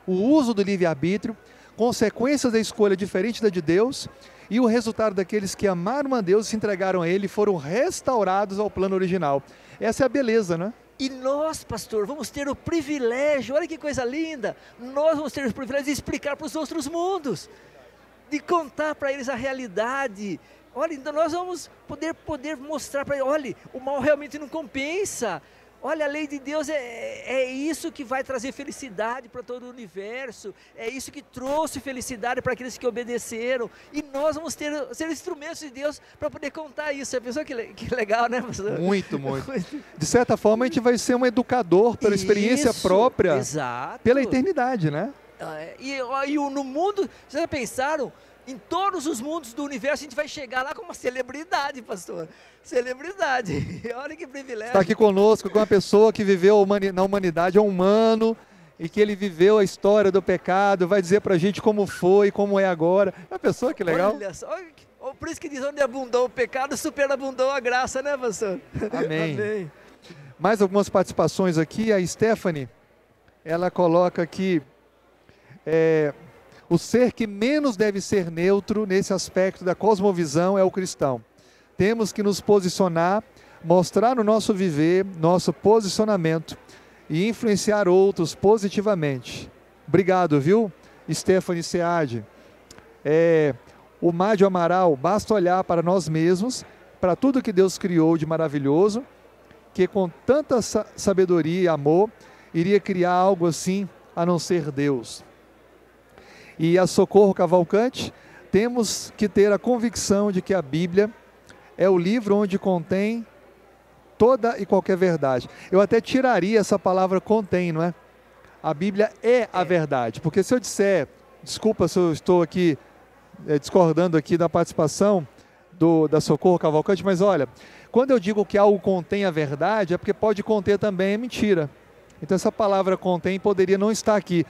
o uso do livre-arbítrio, consequências da escolha diferente da de Deus e o resultado daqueles que amaram a Deus, se entregaram a Ele e foram restaurados ao plano original. Essa é a beleza, né? E nós, pastor, vamos ter o privilégio, olha que coisa linda, nós vamos ter o privilégio de explicar para os outros mundos, de contar para eles a realidade. Olha, então nós vamos poder mostrar para eles, olha, o mal realmente não compensa. Olha, a lei de Deus é isso que vai trazer felicidade para todo o universo, é isso que trouxe felicidade para aqueles que obedeceram, e nós vamos ser instrumentos de Deus para poder contar isso. Você pensou que legal, né, pastor? Muito, muito. De certa forma, a gente vai ser um educador pela experiência própria, exato. Pela eternidade, né? E no mundo, vocês já pensaram? Em todos os mundos do universo, a gente vai chegar lá como uma celebridade, pastor. Celebridade. Olha que privilégio. Está aqui conosco com uma pessoa que viveu na humanidade, é um humano, e que ele viveu a história do pecado, vai dizer para a gente como foi, como é agora. É uma pessoa que legal. Olha só, por isso que diz, onde abundou o pecado, superabundou a graça, né, pastor? Amém. Amém. Mais algumas participações aqui. A Stephanie, ela coloca aqui... o ser que menos deve ser neutro nesse aspecto da cosmovisão é o cristão. Temos que nos posicionar, mostrar no nosso viver, nosso posicionamento e influenciar outros positivamente. Obrigado, viu, Stephanie Seade. O Mádio Amaral, basta olhar para nós mesmos, para tudo que Deus criou de maravilhoso, que com tanta sabedoria e amor, iria criar algo assim, a não ser Deus. E a Socorro Cavalcante, temos que ter a convicção de que a Bíblia é o livro onde contém toda e qualquer verdade. Eu até tiraria essa palavra contém, não é? A Bíblia é a verdade, porque se eu disser, desculpa se eu estou aqui discordando aqui da participação da Socorro Cavalcante, mas olha, quando eu digo que algo contém a verdade, é porque pode conter também a mentira. Então essa palavra contém poderia não estar aqui.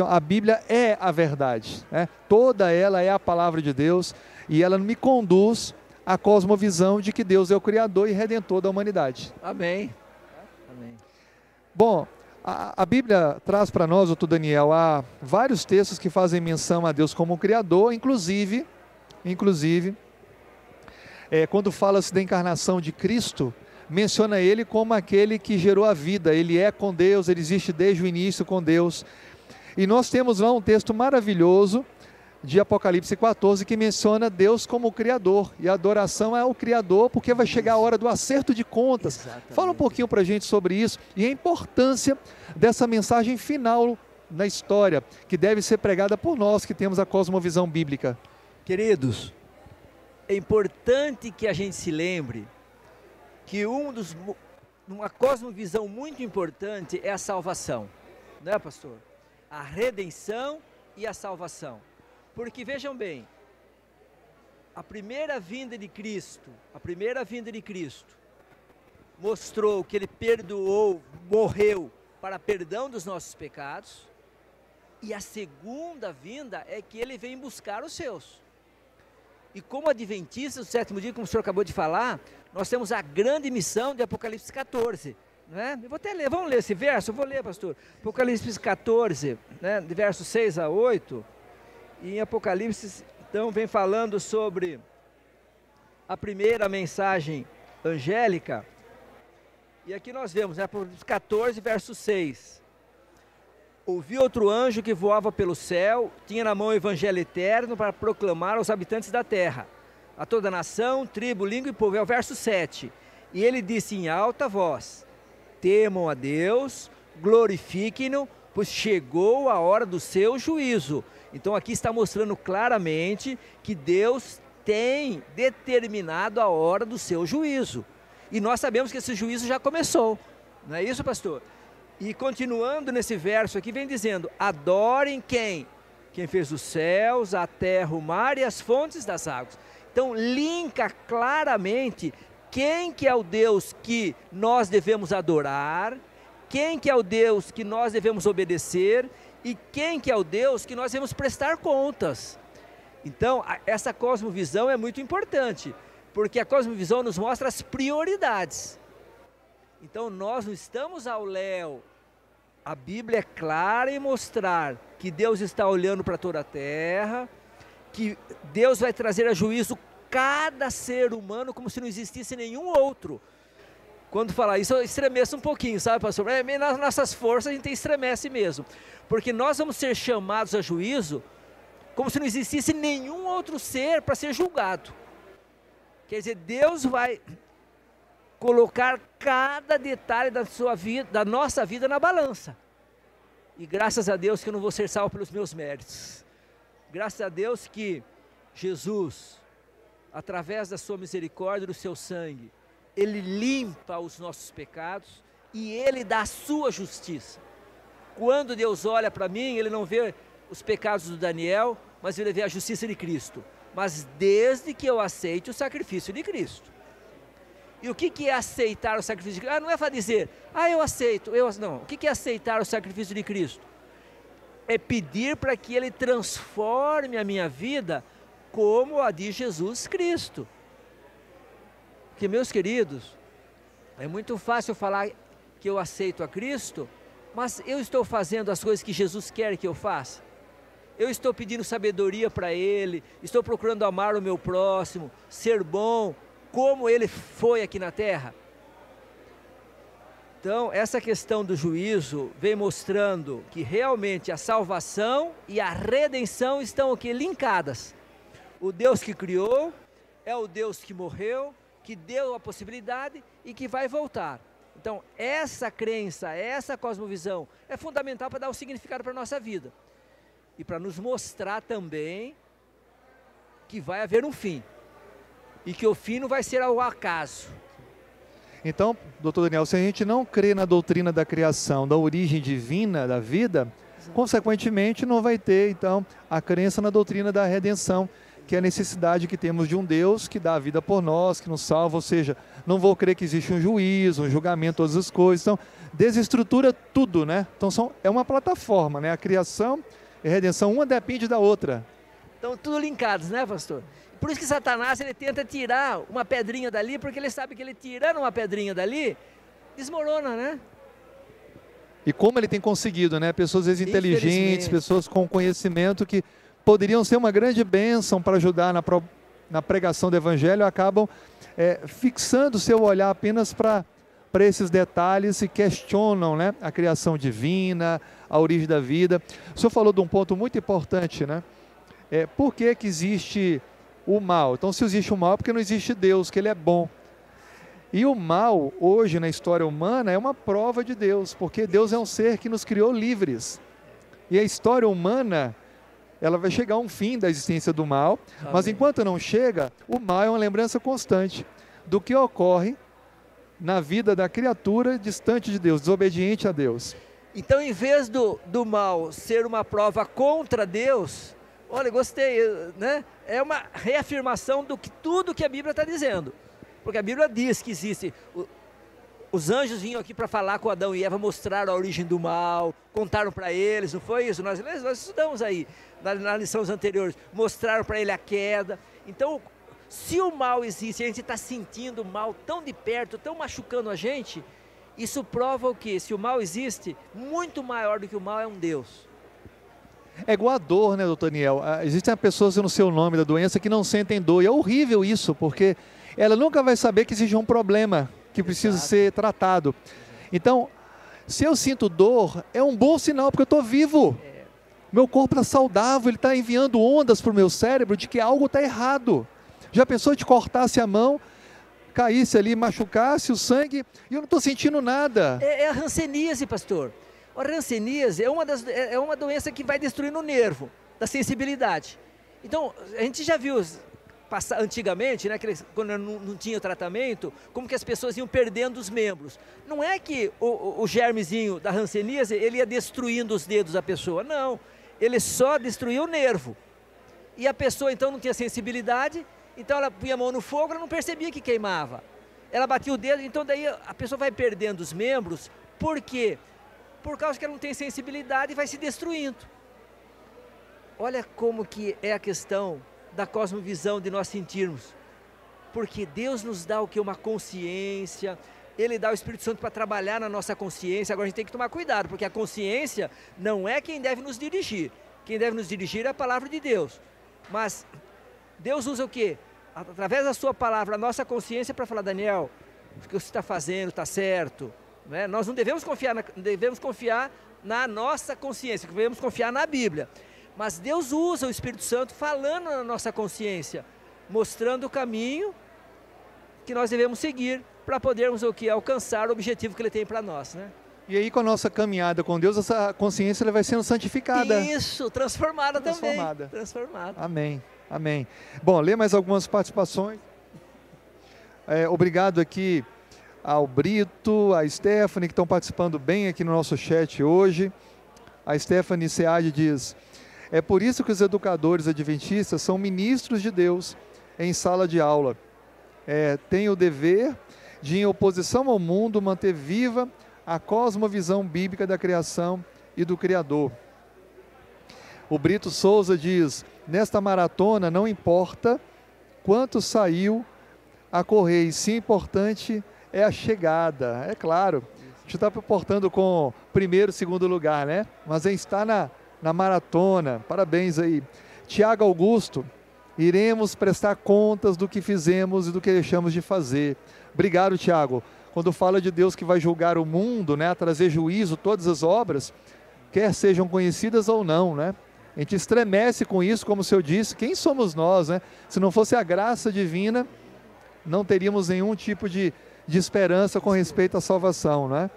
A Bíblia é a verdade, né? Toda ela é a palavra de Deus e ela me conduz à cosmovisão de que Deus é o Criador e Redentor da humanidade. Amém. Amém. Bom, a Bíblia traz para nós, doutor Daniel, há vários textos que fazem menção a Deus como Criador, inclusive quando fala-se da encarnação de Cristo, menciona Ele como aquele que gerou a vida. Ele é com Deus, Ele existe desde o início com Deus. E nós temos lá um texto maravilhoso de Apocalipse 14 que menciona Deus como o Criador. E a adoração é ao Criador porque vai chegar a hora do acerto de contas. Exatamente. Fala um pouquinho para a gente sobre isso e a importância dessa mensagem final na história que deve ser pregada por nós que temos a cosmovisão bíblica. Queridos, é importante que a gente se lembre que uma cosmovisão muito importante é a salvação, não é, pastor? a redenção e a salvação. Porque vejam bem, a primeira vinda de Cristo mostrou que ele perdoou, morreu para perdão dos nossos pecados, e a segunda vinda é que ele vem buscar os seus. E como adventistas do sétimo dia, como o senhor acabou de falar, nós temos a grande missão de Apocalipse 14. Né? Eu vou até ler, vamos ler esse verso, eu vou ler, pastor. Apocalipse 14, né, de versos 6 a 8, e em Apocalipse, então, vem falando sobre a primeira mensagem angélica, e aqui nós vemos, né, Apocalipse 14, verso 6. Ouvi outro anjo que voava pelo céu, tinha na mão o evangelho eterno para proclamar aos habitantes da terra, a toda nação, tribo, língua e povo. É o verso 7. E ele disse em alta voz: temam a Deus, glorifiquem-no, pois chegou a hora do seu juízo. Então aqui está mostrando claramente que Deus tem determinado a hora do seu juízo. E nós sabemos que esse juízo já começou. Não é isso, pastor? E continuando nesse verso aqui, vem dizendo: adorem quem? Quem fez os céus, a terra, o mar e as fontes das águas. Então linka claramente quem que é o Deus que nós devemos adorar, quem que é o Deus que nós devemos obedecer e quem que é o Deus que nós devemos prestar contas. Então essa cosmovisão é muito importante, porque a cosmovisão nos mostra as prioridades. Então nós não estamos ao léu. A Bíblia é clara em mostrar que Deus está olhando para toda a terra, que Deus vai trazer a juízo cada ser humano como se não existisse nenhum outro. Quando falar isso, eu estremeço um pouquinho, sabe, pastor? Nas nossas forças a gente estremece mesmo, porque nós vamos ser chamados a juízo como se não existisse nenhum outro ser para ser julgado. Quer dizer, Deus vai colocar cada detalhe da sua vida, da nossa vida na balança. E graças a Deus que eu não vou ser salvo pelos meus méritos. Graças a Deus que Jesus, através da sua misericórdia e do seu sangue, ele limpa os nossos pecados e ele dá a sua justiça. Quando Deus olha para mim, ele não vê os pecados do Daniel, mas ele vê a justiça de Cristo. Mas desde que eu aceite o sacrifício de Cristo. E o que é aceitar o sacrifício de Cristo? Não é para dizer, eu aceito, não. O que é aceitar o sacrifício de Cristo? É pedir para que ele transforme a minha vida como a de Jesus Cristo. Porque, meus queridos, é muito fácil falar que eu aceito a Cristo, mas eu estou fazendo as coisas que Jesus quer que eu faça? Eu estou pedindo sabedoria para Ele, estou procurando amar o meu próximo, ser bom, como ele foi aqui na terra? Então, essa questão do juízo vem mostrando que realmente a salvação e a redenção estão aqui linkadas. O Deus que criou é o Deus que morreu, que deu a possibilidade e que vai voltar. Então, essa crença, essa cosmovisão é fundamental para dar um significado para a nossa vida. E para nos mostrar também que vai haver um fim. E que o fim não vai ser ao acaso. Então, doutor Daniel, se a gente não crê na doutrina da criação, da origem divina da vida, consequentemente não vai ter, então, a crença na doutrina da redenção, que é a necessidade que temos de um Deus que dá a vida por nós, que nos salva, ou seja, não vou crer que existe um juízo, um julgamento, todas as coisas. Então, desestrutura tudo, né? Então, é uma plataforma, né? A criação e a redenção, uma depende da outra. Estão tudo linkados, né, pastor? Por isso que Satanás, ele tenta tirar uma pedrinha dali, porque ele sabe que ele tirando uma pedrinha dali, desmorona, né? E como ele tem conseguido, né? Pessoas às vezes inteligentes, pessoas com conhecimento que poderiam ser uma grande bênção para ajudar na pregação do Evangelho, acabam fixando seu olhar apenas para esses detalhes e questionam, né, a criação divina, a origem da vida. O senhor falou de um ponto muito importante, né? Por que existe o mal? Então, se existe o mal, é porque não existe Deus, que ele é bom. E o mal, hoje na história humana, é uma prova de Deus, porque Deus é um ser que nos criou livres. E a história humana, ela vai chegar a um fim da existência do mal, mas enquanto não chega, o mal é uma lembrança constante do que ocorre na vida da criatura distante de Deus, desobediente a Deus. Então, em vez do mal ser uma prova contra Deus, olha, gostei, né? É uma reafirmação do que tudo que a Bíblia está dizendo. Porque a Bíblia diz que existe... Os anjos vinham aqui para falar com Adão e Eva, mostraram a origem do mal, contaram para eles, não foi isso? Nós estudamos aí, nas lições anteriores, mostraram para ele a queda. Então, se o mal existe, a gente está sentindo o mal tão de perto, tão machucando a gente, isso prova o quê? Se o mal existe, muito maior do que o mal é um Deus. É igual a dor, né, doutor Daniel? Existem pessoas, eu não sei o nome da doença, que não sentem dor. E é horrível isso, porque ela nunca vai saber que existe um problema que precisa ser tratado. Então, se eu sinto dor, é um bom sinal, porque eu estou vivo. Meu corpo está saudável, ele está enviando ondas para o meu cérebro de que algo está errado. Já pensou de cortasse a mão, caísse ali, machucasse o sangue, e eu não estou sentindo nada? É a hanseníase, pastor. A hanseníase é uma doença que vai destruindo o nervo, da sensibilidade. Então, a gente já viu... antigamente, né, quando não tinha o tratamento, como que as pessoas iam perdendo os membros. Não é que o germezinho da hanseníase, ele ia destruindo os dedos da pessoa, não. Ele só destruía o nervo. E a pessoa então não tinha sensibilidade, então ela punha a mão no fogo, ela não percebia que queimava. Ela batia o dedo, então daí a pessoa vai perdendo os membros, por quê? Por causa que ela não tem sensibilidade e vai se destruindo. Olha como que é a questão da cosmovisão de nós sentirmos, porque Deus nos dá o que? Uma consciência, Ele dá o Espírito Santo para trabalhar na nossa consciência. Agora a gente tem que tomar cuidado, porque a consciência não é quem deve nos dirigir, quem deve nos dirigir é a palavra de Deus, mas Deus usa o que? Através da sua palavra, a nossa consciência para falar, Daniel, o que você está fazendo está certo, né? Nós não devemos confiar na nossa consciência, devemos confiar na Bíblia. Mas Deus usa o Espírito Santo falando na nossa consciência, mostrando o caminho que nós devemos seguir para podermos o que? Alcançar o objetivo que Ele tem para nós, né? E aí com a nossa caminhada com Deus, essa consciência ela vai sendo santificada. Isso, transformada também. Transformada. Amém, amém. Bom, lê mais algumas participações. Obrigado aqui ao Brito, a Stephanie, que estão participando bem aqui no nosso chat hoje. A Stephanie Seade diz... É por isso que os educadores adventistas são ministros de Deus em sala de aula. Têm o dever de, em oposição ao mundo, manter viva a cosmovisão bíblica da criação e do Criador. O Brito Souza diz, nesta maratona não importa quanto saiu a correr, e sim importante é a chegada. É claro, a gente está portando com primeiro, segundo lugar, né? Mas a gente está na maratona, parabéns aí. Tiago Augusto, iremos prestar contas do que fizemos e do que deixamos de fazer. Obrigado, Tiago. Quando fala de Deus que vai julgar o mundo, né, trazer juízo, todas as obras, quer sejam conhecidas ou não, né? A gente estremece com isso, como o senhor disse, quem somos nós, né? Se não fosse a graça divina, não teríamos nenhum tipo de esperança com respeito à salvação, né?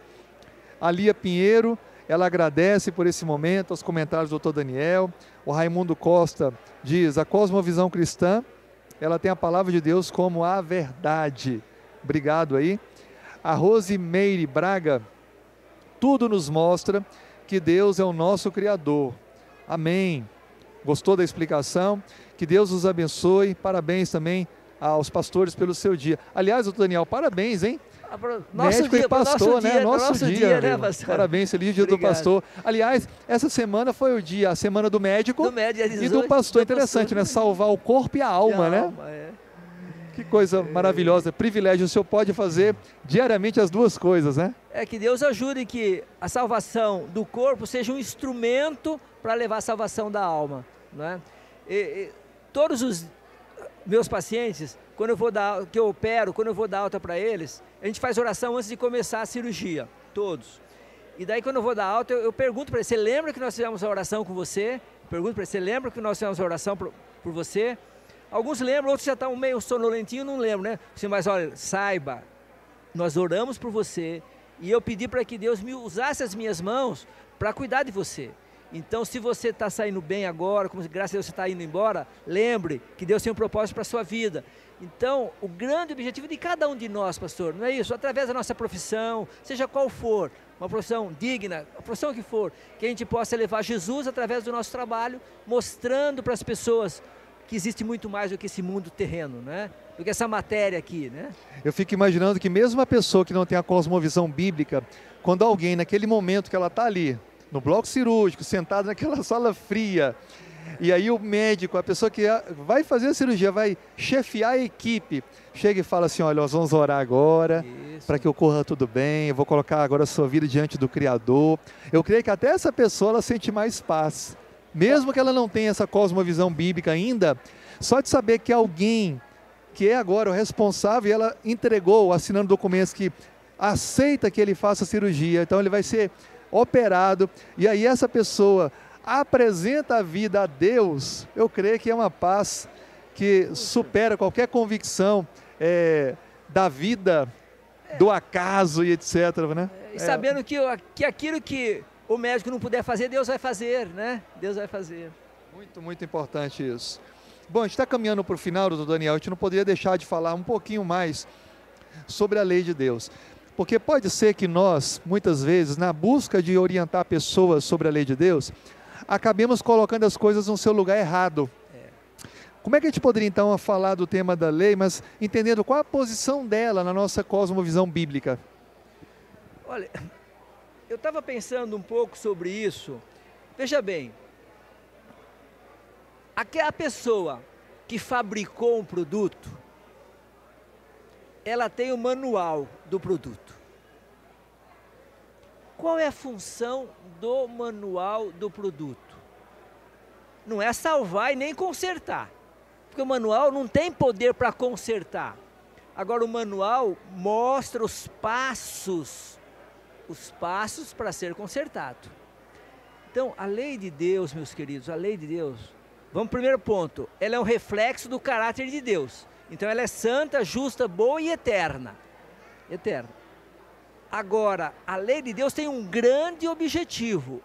A Lia Pinheiro, ela agradece por esse momento, aos comentários do Dr. Daniel. O Raimundo Costa diz, a cosmovisão cristã, ela tem a palavra de Deus como a verdade. Obrigado aí. A Rosimeire Braga, tudo nos mostra que Deus é o nosso Criador. Amém. Gostou da explicação? Que Deus os abençoe. Parabéns também aos pastores pelo seu dia. Aliás, Dr. Daniel, parabéns, hein? Médico e pastor, né? Nosso dia, né, pastor? Parabéns, feliz dia do pastor. Aliás, essa semana foi a semana do médico e do pastor. Interessante, né? Salvar o corpo e a alma, né? Que coisa maravilhosa, privilégio. O senhor pode fazer diariamente as duas coisas, né? Que Deus ajude que a salvação do corpo seja um instrumento para levar a salvação da alma, né? Todos os meus pacientes, quando eu vou que eu opero, quando eu vou dar alta para eles, a gente faz oração antes de começar a cirurgia, todos. E daí quando eu vou dar alta, eu pergunto para eles, você lembra que nós fizemos a oração com você? Pergunto para eles, você lembra que nós fizemos a oração por você? Alguns lembram, outros já estão meio sonolentinhos, não lembram, né? Mas olha, saiba, nós oramos por você e eu pedi para que Deus me usasse as minhas mãos para cuidar de você. Então, se você está saindo bem agora, como graças a Deus você está indo embora, lembre que Deus tem um propósito para a sua vida. Então, o grande objetivo de cada um de nós, pastor, não é isso? Através da nossa profissão, seja qual for, uma profissão digna, a profissão que for, que a gente possa levar Jesus através do nosso trabalho, mostrando para as pessoas que existe muito mais do que esse mundo terreno, né? Do que essa matéria aqui, né? Eu fico imaginando que mesmo uma pessoa que não tem a cosmovisão bíblica, quando alguém, naquele momento que ela está ali, no bloco cirúrgico, sentada naquela sala fria, e aí o médico, a pessoa que vai fazer a cirurgia, vai chefiar a equipe, chega e fala assim, olha, nós vamos orar agora, para que ocorra tudo bem, eu vou colocar agora a sua vida diante do Criador. Eu creio que até essa pessoa, ela sente mais paz. Mesmo que ela não tenha essa cosmovisão bíblica ainda, só de saber que alguém que é agora o responsável, e ela entregou, assinando documentos que aceita que ele faça a cirurgia, então ele vai ser operado, e aí essa pessoa apresenta a vida a Deus, eu creio que é uma paz que supera qualquer convicção da vida, do acaso e etc. Né? E sabendo que aquilo que o médico não puder fazer, Deus vai fazer, né? Deus vai fazer. Muito, muito importante isso. Bom, a gente está caminhando para o final, doutor Daniel, a gente não poderia deixar de falar um pouquinho mais sobre a lei de Deus. Porque pode ser que nós, muitas vezes, na busca de orientar pessoas sobre a lei de Deus, acabemos colocando as coisas no seu lugar errado. Como é que a gente poderia, então, falar do tema da lei, mas entendendo qual a posição dela na nossa cosmovisão bíblica? Olha, eu estava pensando um pouco sobre isso. Veja bem, a pessoa que fabricou um produto, ela tem o manual do produto. Qual é a função do manual do produto? Não é salvar e nem consertar, porque o manual não tem poder para consertar. Agora o manual mostra os passos para ser consertado. Então, a lei de Deus, meus queridos, a lei de Deus, vamos ao primeiro ponto, ela é um reflexo do caráter de Deus. Então ela é santa, justa, boa e eterna. Eterna. Agora, a lei de Deus tem um grande objetivo,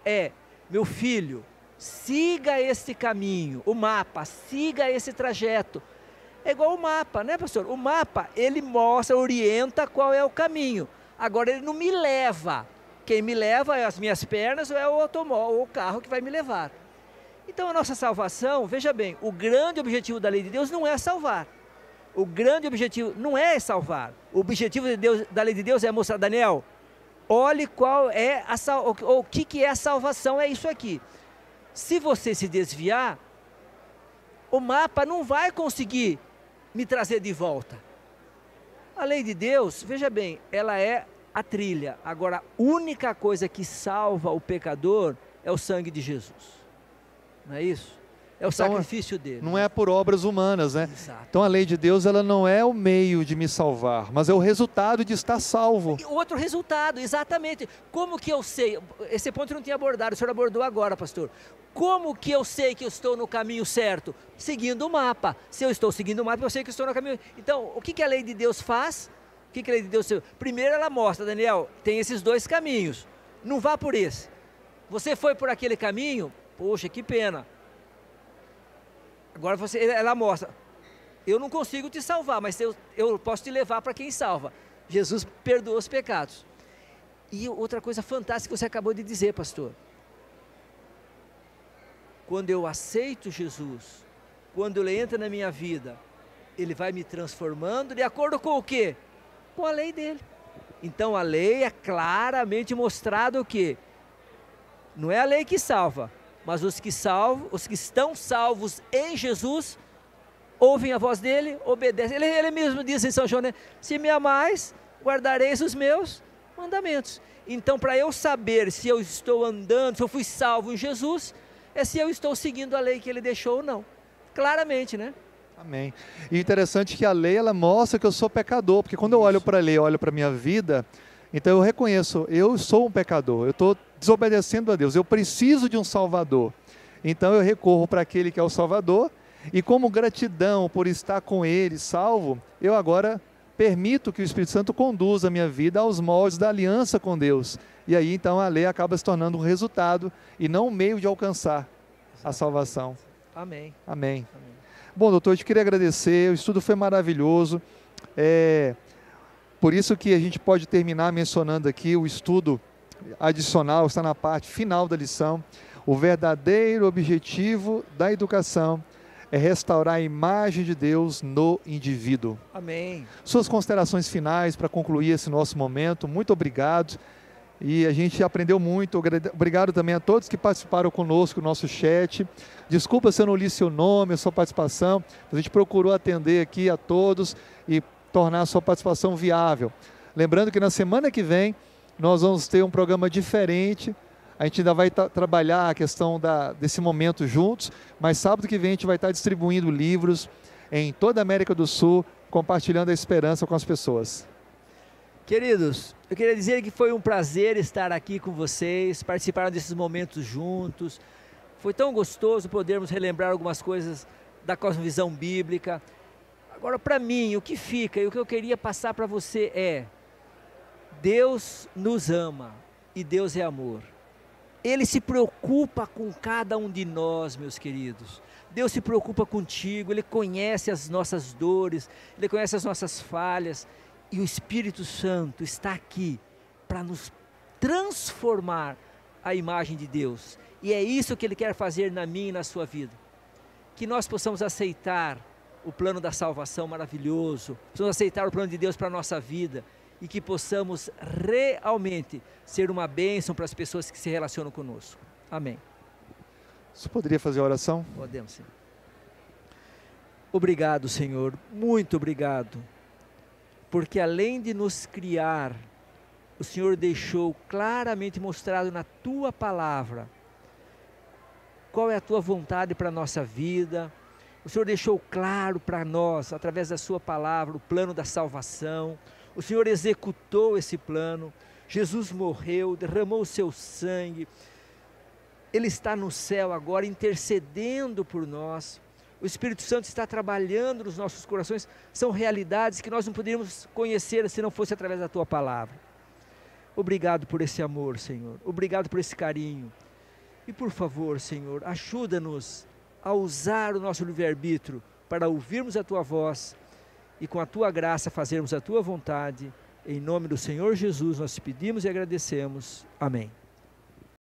meu filho, siga este caminho, o mapa, siga esse trajeto. É igual o mapa, né, pastor? O mapa, ele mostra, orienta qual é o caminho. Agora, ele não me leva. Quem me leva é as minhas pernas ou é o automóvel, ou o carro que vai me levar. Então, a nossa salvação, veja bem, o grande objetivo da lei de Deus não é salvar. O grande objetivo não é salvar. O objetivo de Deus, da lei de Deus é mostrar, Daniel, olhe qual é o que é a salvação, é isso aqui. Se você se desviar, o mapa não vai conseguir me trazer de volta. A lei de Deus, veja bem, ela é a trilha. Agora, a única coisa que salva o pecador é o sangue de Jesus. Não é isso? É o sacrifício dele. Não é por obras humanas, né? Exato. Então a lei de Deus, ela não é o meio de me salvar, mas é o resultado de estar salvo. E outro resultado, exatamente. Como que eu sei? Esse ponto eu não tinha abordado, o senhor abordou agora, pastor. Como que eu sei que eu estou no caminho certo? Seguindo o mapa. Se eu estou seguindo o mapa, eu sei que estou no caminho. Então, o que a lei de Deus faz? O que a lei de Deus faz? Primeiro ela mostra, Daniel, tem esses dois caminhos. Não vá por esse. Você foi por aquele caminho? Poxa, que pena. Agora ela mostra, eu não consigo te salvar, mas eu posso te levar para quem salva. Jesus perdoa os pecados. E outra coisa fantástica que você acabou de dizer, pastor. Quando eu aceito Jesus, quando ele entra na minha vida, ele vai me transformando de acordo com o quê? Com a lei dele. Então a lei é claramente mostrado o quê? Não é a lei que salva, mas os que estão salvos em Jesus, ouvem a voz dele, obedecem. Ele mesmo diz em São João, né? Se me amais, guardareis os meus mandamentos. Então, para eu saber se eu estou andando, se eu fui salvo em Jesus, é se eu estou seguindo a lei que ele deixou ou não. Claramente, né? Amém. E interessante que a lei, ela mostra que eu sou pecador, porque quando eu olho para a lei, eu olho para a minha vida, então eu reconheço, eu sou um pecador, eu estou desobedecendo a Deus, eu preciso de um Salvador. Então eu recorro para aquele que é o Salvador, e como gratidão por estar com ele, salvo, eu agora permito que o Espírito Santo conduza a minha vida aos moldes da aliança com Deus. E aí então a lei acaba se tornando um resultado e não um meio de alcançar a salvação. Amém. Amém. Amém. Bom, doutor, eu te queria agradecer, o estudo foi maravilhoso. Por isso que a gente pode terminar mencionando aqui o estudo adicional, está na parte final da lição. O verdadeiro objetivo da educação é restaurar a imagem de Deus no indivíduo. Amém. Suas considerações finais para concluir esse nosso momento. Muito obrigado. E a gente aprendeu muito. Obrigado também a todos que participaram conosco no nosso chat. Desculpa se eu não li seu nome, a sua participação. A gente procurou atender aqui a todos e tornar a sua participação viável. Lembrando que na semana que vem nós vamos ter um programa diferente. A gente ainda vai trabalhar a questão desse momento juntos, mas sábado que vem a gente vai estar distribuindo livros em toda a América do Sul, compartilhando a esperança com as pessoas. Queridos, eu queria dizer que foi um prazer estar aqui com vocês, participaram desses momentos juntos. Foi tão gostoso podermos relembrar algumas coisas da cosmovisão bíblica. Agora, para mim, o que fica e o que eu queria passar para você é: Deus nos ama e Deus é amor. Ele se preocupa com cada um de nós, meus queridos. Deus se preocupa contigo, Ele conhece as nossas dores, Ele conhece as nossas falhas. E o Espírito Santo está aqui para nos transformar à imagem de Deus. E é isso que Ele quer fazer na minha e na sua vida. Que nós possamos aceitar o plano da salvação maravilhoso, possamos aceitar o plano de Deus para a nossa vida, e que possamos realmente ser uma bênção para as pessoas que se relacionam conosco. Amém. Você poderia fazer a oração? Podemos, sim. Obrigado, Senhor, muito obrigado, porque além de nos criar, o Senhor deixou claramente mostrado na Tua Palavra qual é a Tua vontade para a nossa vida. O Senhor deixou claro para nós, através da Sua Palavra, o plano da salvação. O Senhor executou esse plano. Jesus morreu, derramou o seu sangue. Ele está no céu agora intercedendo por nós. O Espírito Santo está trabalhando nos nossos corações. São realidades que nós não poderíamos conhecer se não fosse através da Tua Palavra. Obrigado por esse amor, Senhor. Obrigado por esse carinho. E por favor, Senhor, ajuda-nos a usar o nosso livre-arbítrio para ouvirmos a Tua voz e com a Tua graça fazermos a Tua vontade. Em nome do Senhor Jesus nós te pedimos e agradecemos. Amém.